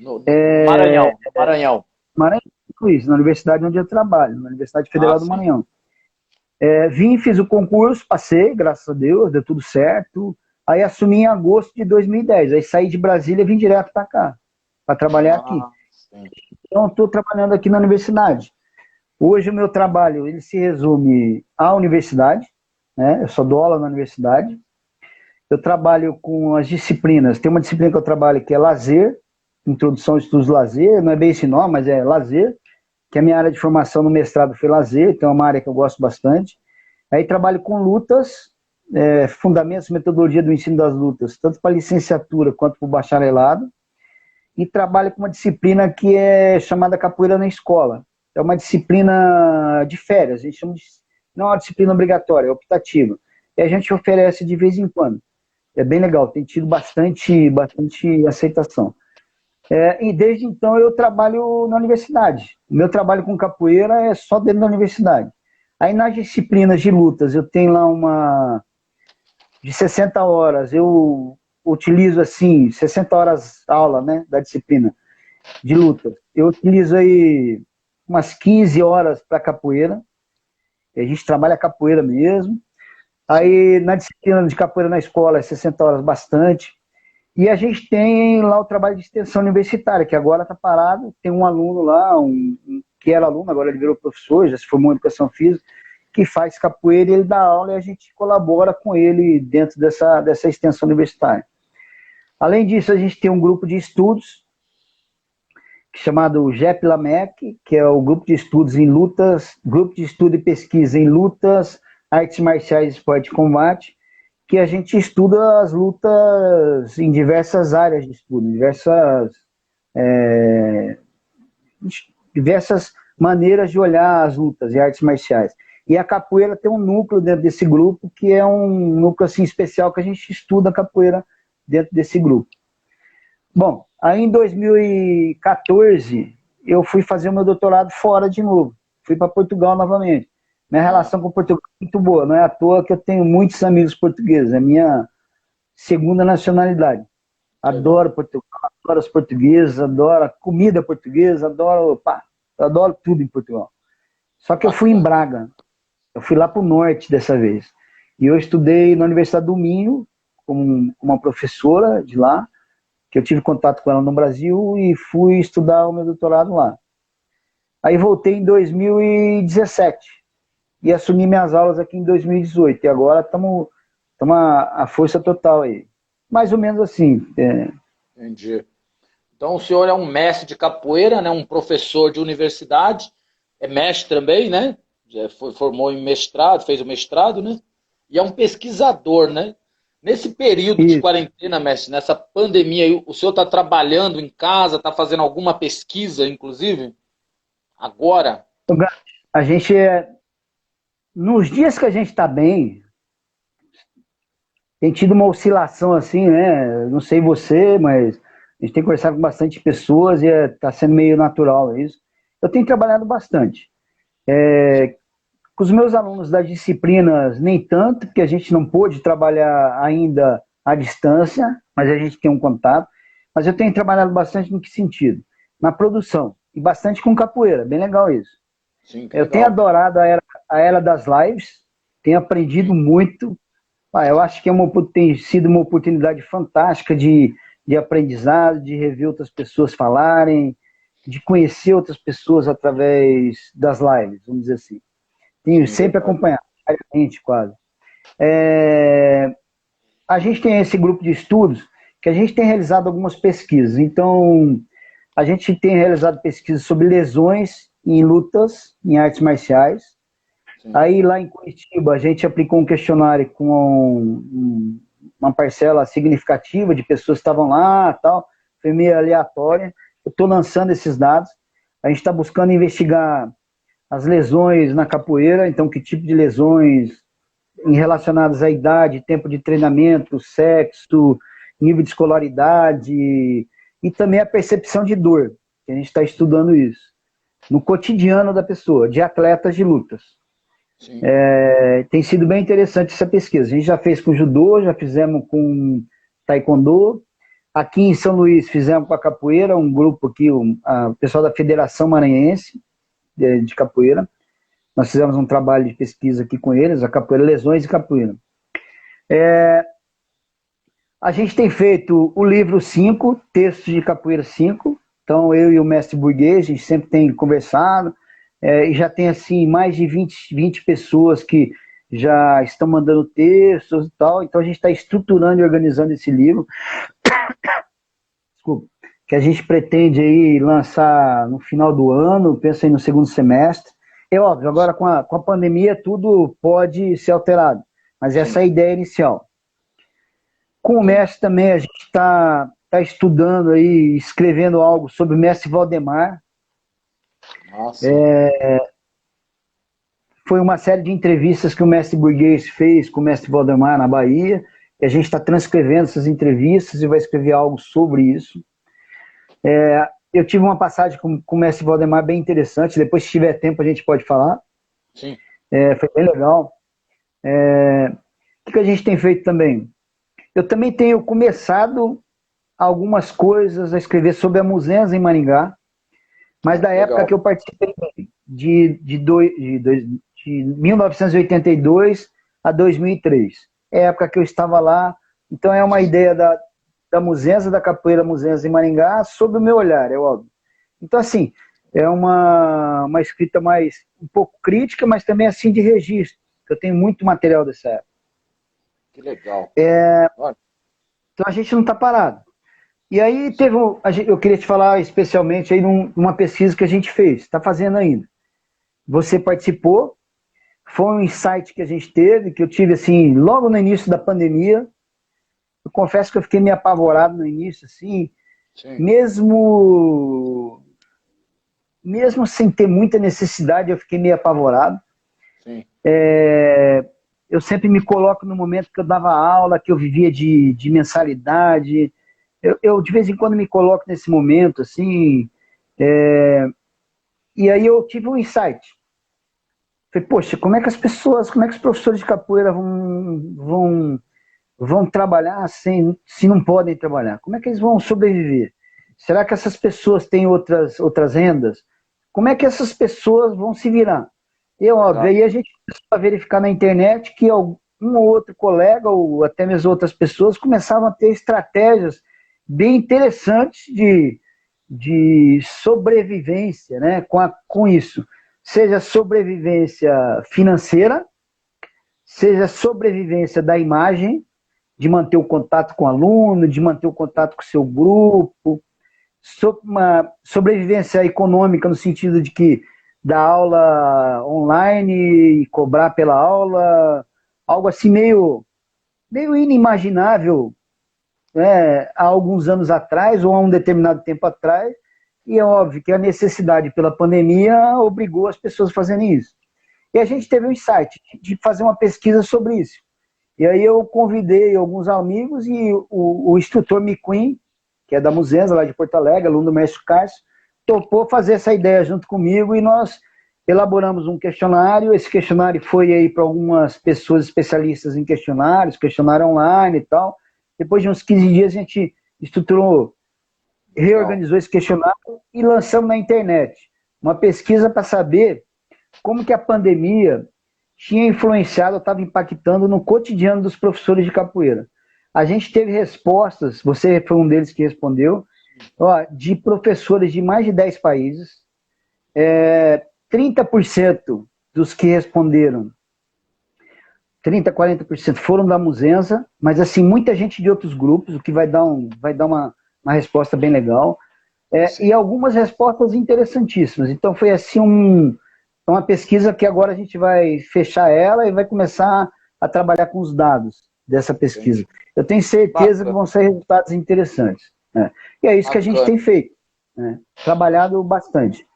No Maranhão, Maranhão. Maranhão, Luiz, na universidade onde eu trabalho, na Universidade Federal do Maranhão. Vim, fiz o concurso, passei, graças a Deus, deu tudo certo. Aí assumi em agosto de 2010. Aí saí de Brasília e vim direto para cá, para trabalhar aqui. Sim. Então, estou trabalhando aqui na universidade. Hoje o meu trabalho ele se resume à universidade, né? Eu só dou aula na universidade. Eu trabalho com as disciplinas. Tem uma disciplina que eu trabalho que é lazer, introdução aos estudos de lazer, não é bem esse nome, mas é lazer, que a minha área de formação no mestrado foi lazer, então é uma área que eu gosto bastante. Aí trabalho com lutas, fundamentos e metodologia do ensino das lutas, tanto para licenciatura quanto para o bacharelado, e trabalho com uma disciplina que é chamada capoeira na escola. É uma disciplina de férias, a gente chama de, não é uma disciplina obrigatória, é optativa. E a gente oferece de vez em quando. É bem legal, tem tido bastante aceitação. E desde então eu trabalho na universidade. O meu trabalho com capoeira é só dentro da universidade. Aí nas disciplinas de lutas, eu tenho lá uma de 60 horas, eu utilizo assim, 60 horas aula, né, da disciplina de lutas. Eu utilizo aí umas 15 horas para capoeira. A gente trabalha capoeira mesmo. Aí na disciplina de capoeira na escola é 60 horas bastante. E a gente tem lá o trabalho de extensão universitária, que agora está parado. Tem um aluno lá, que era aluno, agora ele virou professor, já se formou em educação física, que faz capoeira e ele dá aula e a gente colabora com ele dentro dessa extensão universitária. Além disso, a gente tem um grupo de estudos, chamado GEP-LAMEC, que é o grupo de estudos em lutas, grupo de estudo e pesquisa em lutas, artes marciais, esporte e combate, que a gente estuda as lutas em diversas áreas de estudo, diversas maneiras de olhar as lutas e artes marciais. E a capoeira tem um núcleo dentro desse grupo, que é um núcleo assim, especial, que a gente estuda a capoeira dentro desse grupo. Bom, aí em 2014, eu fui fazer o meu doutorado fora de novo. Fui para Portugal novamente. Minha relação com Portugal é muito boa, não é à toa que eu tenho muitos amigos portugueses, é a minha segunda nacionalidade. Adoro Portugal, adoro os portugueses, adoro a comida portuguesa, adoro tudo em Portugal. Só que eu fui em Braga, eu fui lá para o norte dessa vez. E eu estudei na Universidade do Minho, com uma professora de lá, que eu tive contato com ela no Brasil e fui estudar o meu doutorado lá. Aí voltei em 2017 e assumi minhas aulas aqui em 2018. E agora estamos a força total aí. Mais ou menos assim. Entendi. Então o senhor é um mestre de capoeira, né? Um professor de universidade, é mestre também, né? Já formou em mestrado, fez o mestrado, né? E é um pesquisador, né? Nesse período de quarentena, mestre, nessa pandemia, o senhor está trabalhando em casa, está fazendo alguma pesquisa, inclusive? Agora? A gente, nos dias que a gente está bem, tem tido uma oscilação assim, né? Não sei você, mas a gente tem conversado com bastante pessoas e está sendo meio natural isso. Eu tenho trabalhado bastante. Com os meus alunos das disciplinas, nem tanto, porque a gente não pôde trabalhar ainda à distância, mas a gente tem um contato. Mas eu tenho trabalhado bastante no que sentido? Na produção, e bastante com capoeira, bem legal isso. Sim, que Eu tenho legal. adorado a era das lives, tenho aprendido muito. Eu acho que tem sido uma oportunidade fantástica de aprendizado, de rever outras pessoas falarem, de conhecer outras pessoas através das lives, vamos dizer assim. Tenho Sim, sempre verdade. acompanhado, diariamente quase. É, a gente tem esse grupo de estudos que a gente tem realizado algumas pesquisas. Então, a gente tem realizado pesquisas sobre lesões em lutas, em artes marciais. Sim. Aí, lá em Curitiba, a gente aplicou um questionário com uma parcela significativa de pessoas que estavam lá, tal, foi meio aleatória. Eu estou lançando esses dados. A gente está buscando investigar as lesões na capoeira, então que tipo de lesões relacionadas à idade, tempo de treinamento, sexo, nível de escolaridade e também a percepção de dor, que a gente está estudando isso, no cotidiano da pessoa, de atletas de lutas. Sim. Tem sido bem interessante essa pesquisa. A gente já fez com judô, já fizemos com taekwondo. Aqui em São Luís fizemos com a capoeira, um grupo aqui, o pessoal da Federação Maranhense de Capoeira. Nós fizemos um trabalho de pesquisa aqui com eles, a capoeira, lesões e capoeira. A gente tem feito o livro 5, textos de capoeira 5. Então, eu e o mestre Burguês, a gente sempre tem conversado, e já tem, assim, mais de 20 pessoas que já estão mandando textos e tal. Então, a gente está estruturando e organizando esse livro, desculpa, que a gente pretende aí lançar no final do ano, penso aí no segundo semestre. É óbvio, agora com a pandemia tudo pode ser alterado, mas essa Sim. é a ideia inicial. Com o Entendi. mestre também, a gente está estudando aí, escrevendo algo sobre o mestre Valdemar. Ah, sim. Foi uma série de entrevistas que o mestre Burguês fez com o mestre Valdemar na Bahia, e a gente está transcrevendo essas entrevistas e vai escrever algo sobre isso. Eu tive uma passagem com o mestre Valdemar bem interessante, depois se tiver tempo a gente pode falar. Sim. Foi bem legal. O que a gente tem feito também? Eu também tenho começado algumas coisas a escrever sobre a Muzenza em Maringá, mas Ah, da que época legal. que eu participei de 1982 a 2003. É a época que eu estava lá. Então é uma ideia da Muzenza, da capoeira Muzenza em Maringá, sob o meu olhar, é óbvio. Então, assim, é uma escrita mais um pouco crítica, mas também assim de registro. Eu tenho muito material dessa época. Que legal. Olha, Então a gente não está parado. E aí eu queria te falar especialmente aí numa pesquisa que a gente fez, está fazendo ainda. Você participou, foi um insight que a gente teve, que eu tive assim, logo no início da pandemia. Eu confesso que eu fiquei meio apavorado no início, assim, sim, mesmo, mesmo sem ter muita necessidade, eu fiquei meio apavorado. sim. Eu sempre me coloco no momento que eu dava aula, que eu vivia de mensalidade. Eu de vez em quando me coloco nesse momento, assim, e aí eu tive um insight. Falei, poxa, como é que as pessoas, como é que os professores de capoeira vão trabalhar se não podem trabalhar? Como é que eles vão sobreviver? Será que essas pessoas têm outras rendas? Como é que essas pessoas vão se virar? E óbvio, Exato. aí a gente começou a verificar na internet que um ou outro colega, ou até mesmo outras pessoas, começavam a ter estratégias bem interessantes de sobrevivência, né, com isso. Seja sobrevivência financeira, seja sobrevivência da imagem, de manter o contato com o aluno, de manter o contato com o seu grupo, uma sobrevivência econômica no sentido de que dar aula online e cobrar pela aula, algo assim meio inimaginável, né, há alguns anos atrás ou há um determinado tempo atrás, e é óbvio que a necessidade pela pandemia obrigou as pessoas a fazerem isso. E a gente teve um insight de fazer uma pesquisa sobre isso. E aí eu convidei alguns amigos e o instrutor McQueen, que é da Muzenza, lá de Porto Alegre, aluno do mestre Cássio, topou fazer essa ideia junto comigo e nós elaboramos um questionário. Esse questionário foi aí para algumas pessoas especialistas em questionários, questionário online e tal. Depois de uns 15 dias a gente estruturou, reorganizou esse questionário e lançamos na internet uma pesquisa para saber como que a pandemia tinha influenciado, estava impactando no cotidiano dos professores de capoeira. A gente teve respostas, você foi um deles que respondeu, de professores de mais de 10 países. 30% dos que responderam, 30%, 40% foram da Muzenza, mas assim, muita gente de outros grupos, o que vai dar uma resposta bem legal. E algumas respostas interessantíssimas. Então foi assim uma pesquisa que agora a gente vai fechar ela e vai começar a trabalhar com os dados dessa pesquisa. Eu tenho certeza que vão ser resultados interessantes. E é isso que a gente tem feito, trabalhado bastante.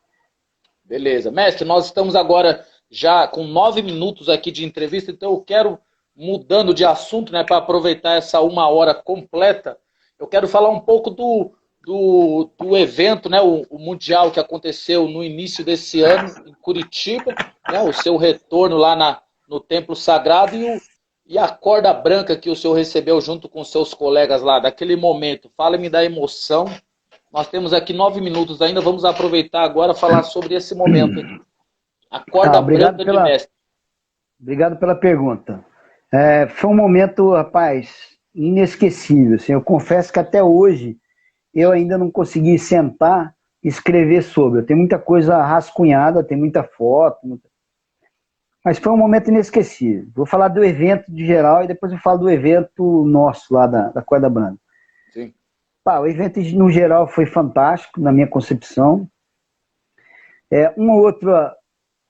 Beleza. Mestre, nós estamos agora já com 9 minutos aqui de entrevista, então eu quero, mudando de assunto, para aproveitar essa 1 hora completa, eu quero falar um pouco do evento, o Mundial que aconteceu no início desse ano em Curitiba, o seu retorno lá no Templo Sagrado e a corda branca que o senhor recebeu junto com seus colegas lá, daquele momento. Fale-me da emoção. Nós temos aqui 9 minutos ainda, vamos aproveitar agora falar sobre esse momento. A corda branca de mestre. Obrigado pela pergunta. Foi um momento, rapaz, inesquecível. Assim, eu confesso que até hoje eu ainda não consegui sentar e escrever sobre. Eu tenho muita coisa rascunhada, tem muita foto, mas foi um momento inesquecível. Vou falar do evento de geral e depois eu falo do evento nosso lá da Corda Branca. Sim. O evento no geral foi fantástico, na minha concepção. Um ou outro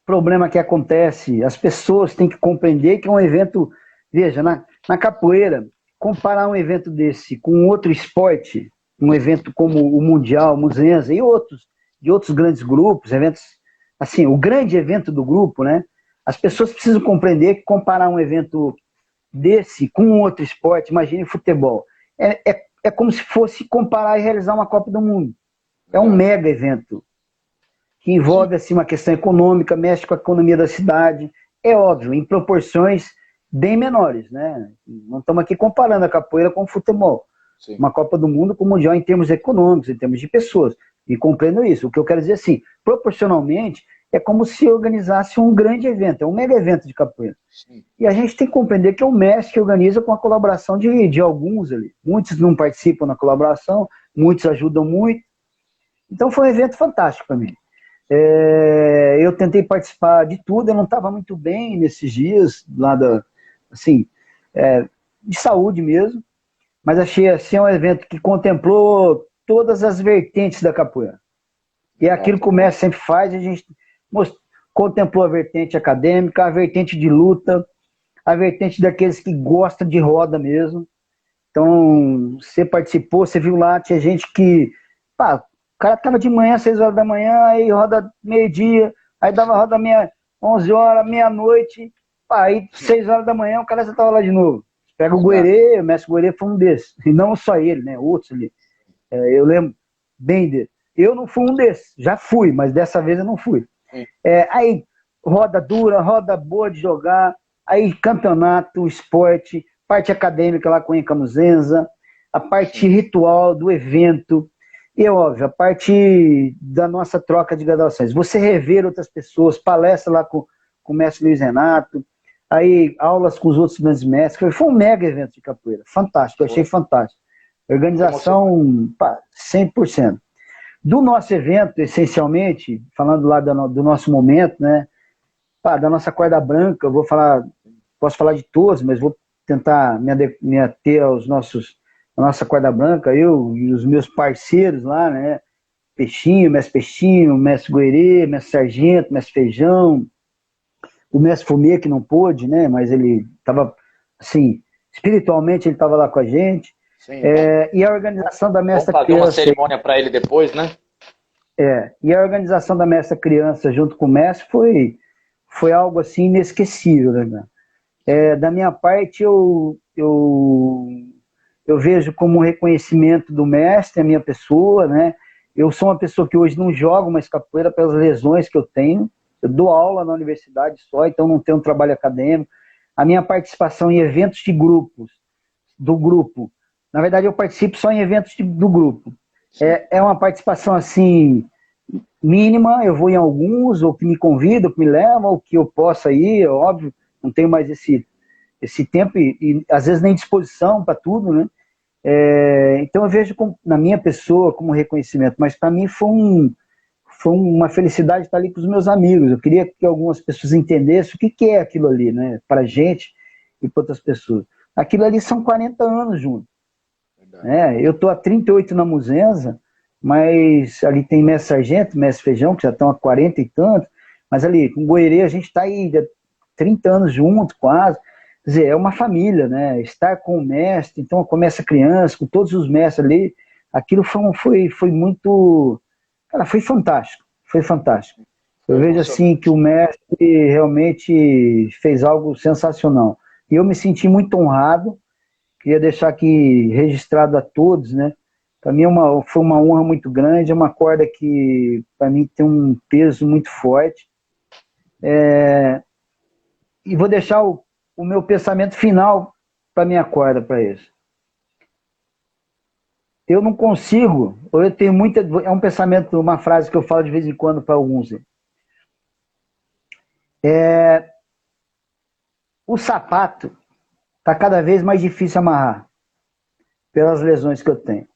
problema que acontece, as pessoas têm que compreender que é um evento... Veja, na capoeira, comparar um evento desse com outro esporte, um evento como o Mundial, o Muzenza e de outros grandes grupos, eventos, assim, o grande evento do grupo, as pessoas precisam compreender que comparar um evento desse com outro esporte, imagine futebol, é como se fosse comparar e realizar uma Copa do Mundo. É um mega evento que envolve assim, uma questão econômica, mexe com a economia da cidade, é óbvio, em proporções bem menores, Não estamos aqui comparando a capoeira com o futebol. Sim. Uma Copa do Mundo com o Mundial em termos econômicos, em termos de pessoas. E compreendo isso. O que eu quero dizer assim, proporcionalmente, é como se organizasse um grande evento, é um mega evento de capoeira. Sim. E a gente tem que compreender que é o mestre que organiza com a colaboração de alguns ali. Muitos não participam na colaboração, muitos ajudam muito. Então foi um evento fantástico para mim. Eu tentei participar de tudo, eu não estava muito bem nesses dias, lá de saúde mesmo, mas achei assim um evento que contemplou todas as vertentes da capoeira. E é aquilo que o mestre sempre faz, a gente contemplou a vertente acadêmica, a vertente de luta, a vertente daqueles que gostam de roda mesmo. Então, você participou, você viu lá, tinha gente que... o cara estava de manhã, 6 horas da manhã, aí roda meio-dia, aí dava roda 11 horas, meia-noite, aí 6 horas da manhã o cara já estava lá de novo. Pega o Guerê, o mestre Guerê foi um desses. E não só ele, outros ali. Eu lembro bem dele. Eu não fui um desses, já fui, mas dessa vez eu não fui. Aí roda dura, roda boa de jogar, aí campeonato, esporte, parte acadêmica lá com a Inca Muzenza, a parte ritual do evento, e é óbvio, a parte da nossa troca de graduações. Você rever outras pessoas, palestra lá com o mestre Luiz Renato, aí aulas com os outros grandes mestres. Foi um mega evento de capoeira, fantástico, eu achei fantástico. Organização 100%. Do nosso evento, essencialmente, falando lá do nosso momento, da nossa corda branca, eu posso falar de todos, mas vou tentar me ater a nossa corda branca, eu e os meus parceiros lá, Peixinho, mestre Guerê, mestre Sargento, mestre Feijão, o mestre Fumê, que não pôde, mas ele estava, assim, espiritualmente ele estava lá com a gente. Sim, e a organização da Mestra Criança... Vamos fazer uma cerimônia para ele depois, E a organização da Mestra Criança junto com o mestre foi algo, assim, inesquecível, Da minha parte, eu vejo como um reconhecimento do mestre, a minha pessoa, né? Eu sou uma pessoa que hoje não jogo mais capoeira pelas lesões que eu tenho. Eu dou aula na universidade só, então não tenho um trabalho acadêmico. A minha participação em eventos de grupos, do grupo, na verdade eu participo só em eventos do grupo. É uma participação assim mínima, eu vou em alguns, ou que me convidam, ou que me levam, ou que eu possa ir, óbvio, não tenho mais esse tempo e às vezes nem disposição para tudo, né? Então eu vejo na minha pessoa como reconhecimento, mas para mim foi uma felicidade estar ali com os meus amigos. Eu queria que algumas pessoas entendessem o que é aquilo ali, né? Para a gente e para outras pessoas. Aquilo ali são 40 anos juntos. Né? Eu estou há 38 na Muzenza, mas ali tem mestre sargento, mestre feijão, que já estão há 40 e tanto, mas ali com o Goerê a gente está aí 30 anos junto, quase. Quer dizer, é uma família, né? Estar com o mestre, então começa criança, com todos os mestres ali, aquilo foi muito... Cara, foi fantástico, foi fantástico. Eu vejo assim que o mestre realmente fez algo sensacional. E eu me senti muito honrado, queria deixar aqui registrado a todos, né? Para mim foi uma honra muito grande, é uma corda que para mim tem um peso muito forte. E vou deixar o meu pensamento final para minha corda, para isso. Eu não consigo, ou eu tenho muita... É um pensamento, uma frase que eu falo de vez em quando para alguns. O sapato está cada vez mais difícil amarrar, pelas lesões que eu tenho.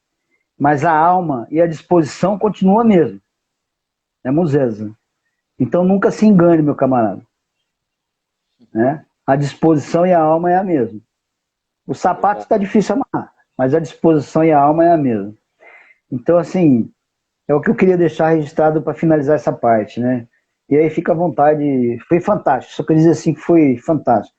Mas a alma e a disposição continua mesmo. É Muzenza. Então nunca se engane, meu camarada. Né? A disposição e a alma é a mesma. O sapato está difícil amarrar, mas a disposição e a alma é a mesma. Então, assim, é o que eu queria deixar registrado para finalizar essa parte, né? E aí fica à vontade. Foi fantástico, só queria dizer assim que foi fantástico.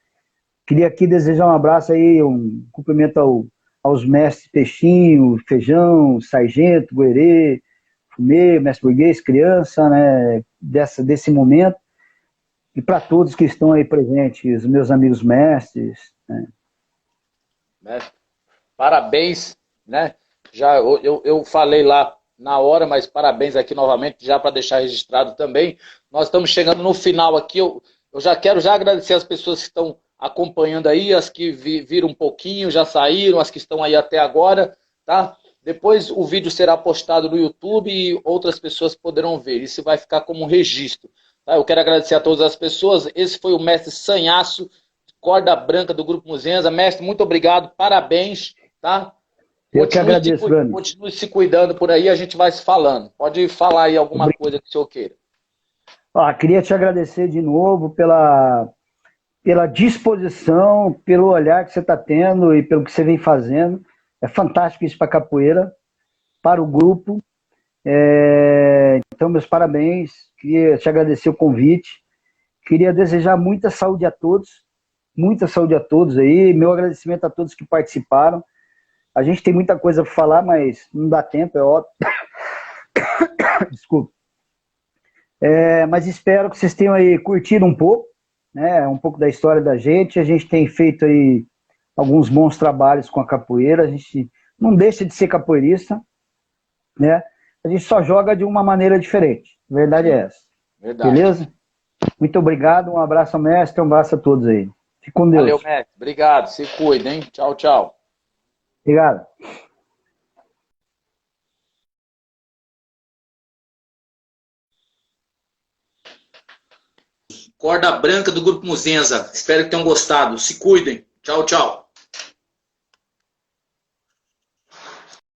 Queria aqui desejar um abraço aí, um cumprimento aos mestres Peixinho, Feijão, Sargento, Goerê, Fumê, mestre burguês, criança, né? Desse momento. E para todos que estão aí presentes, os meus amigos mestres. Né? Parabéns, né? Já eu falei lá na hora, mas parabéns aqui novamente, já para deixar registrado também. Nós estamos chegando no final aqui. Eu já quero agradecer as pessoas que estão acompanhando aí, as que viram um pouquinho, já saíram, as que estão aí até agora, tá? Depois o vídeo será postado no YouTube e outras pessoas poderão ver. Isso vai ficar como um registro. Tá? Eu quero agradecer a todas as pessoas. Esse foi o mestre Sanhaço, corda branca do Grupo Muzenza. Mestre, muito obrigado, parabéns, tá? Eu que agradeço, Dani. Continue se cuidando por aí, a gente vai se falando. Pode falar aí alguma coisa que o senhor queira. Queria te agradecer de novo pela disposição, pelo olhar que você está tendo e pelo que você vem fazendo. É fantástico isso para a capoeira, para o grupo. Então, meus parabéns. Queria te agradecer o convite. Queria desejar muita saúde a todos aí. Meu agradecimento a todos que participaram. A gente tem muita coisa para falar, mas não dá tempo, é óbvio. Desculpa. Mas espero que vocês tenham aí curtido um pouco, né? Um pouco da história da gente. A gente tem feito aí alguns bons trabalhos com a capoeira. A gente não deixa de ser capoeirista, né? A gente só joga de uma maneira diferente. A verdade é essa. Verdade. Beleza? Muito obrigado. Um abraço ao mestre, um abraço a todos aí. Fique com Deus. Valeu, mestre. Obrigado. Se cuida, hein? Tchau, tchau. Obrigado. Corda branca do Grupo Muzenza. Espero que tenham gostado. Se cuidem. Tchau, tchau.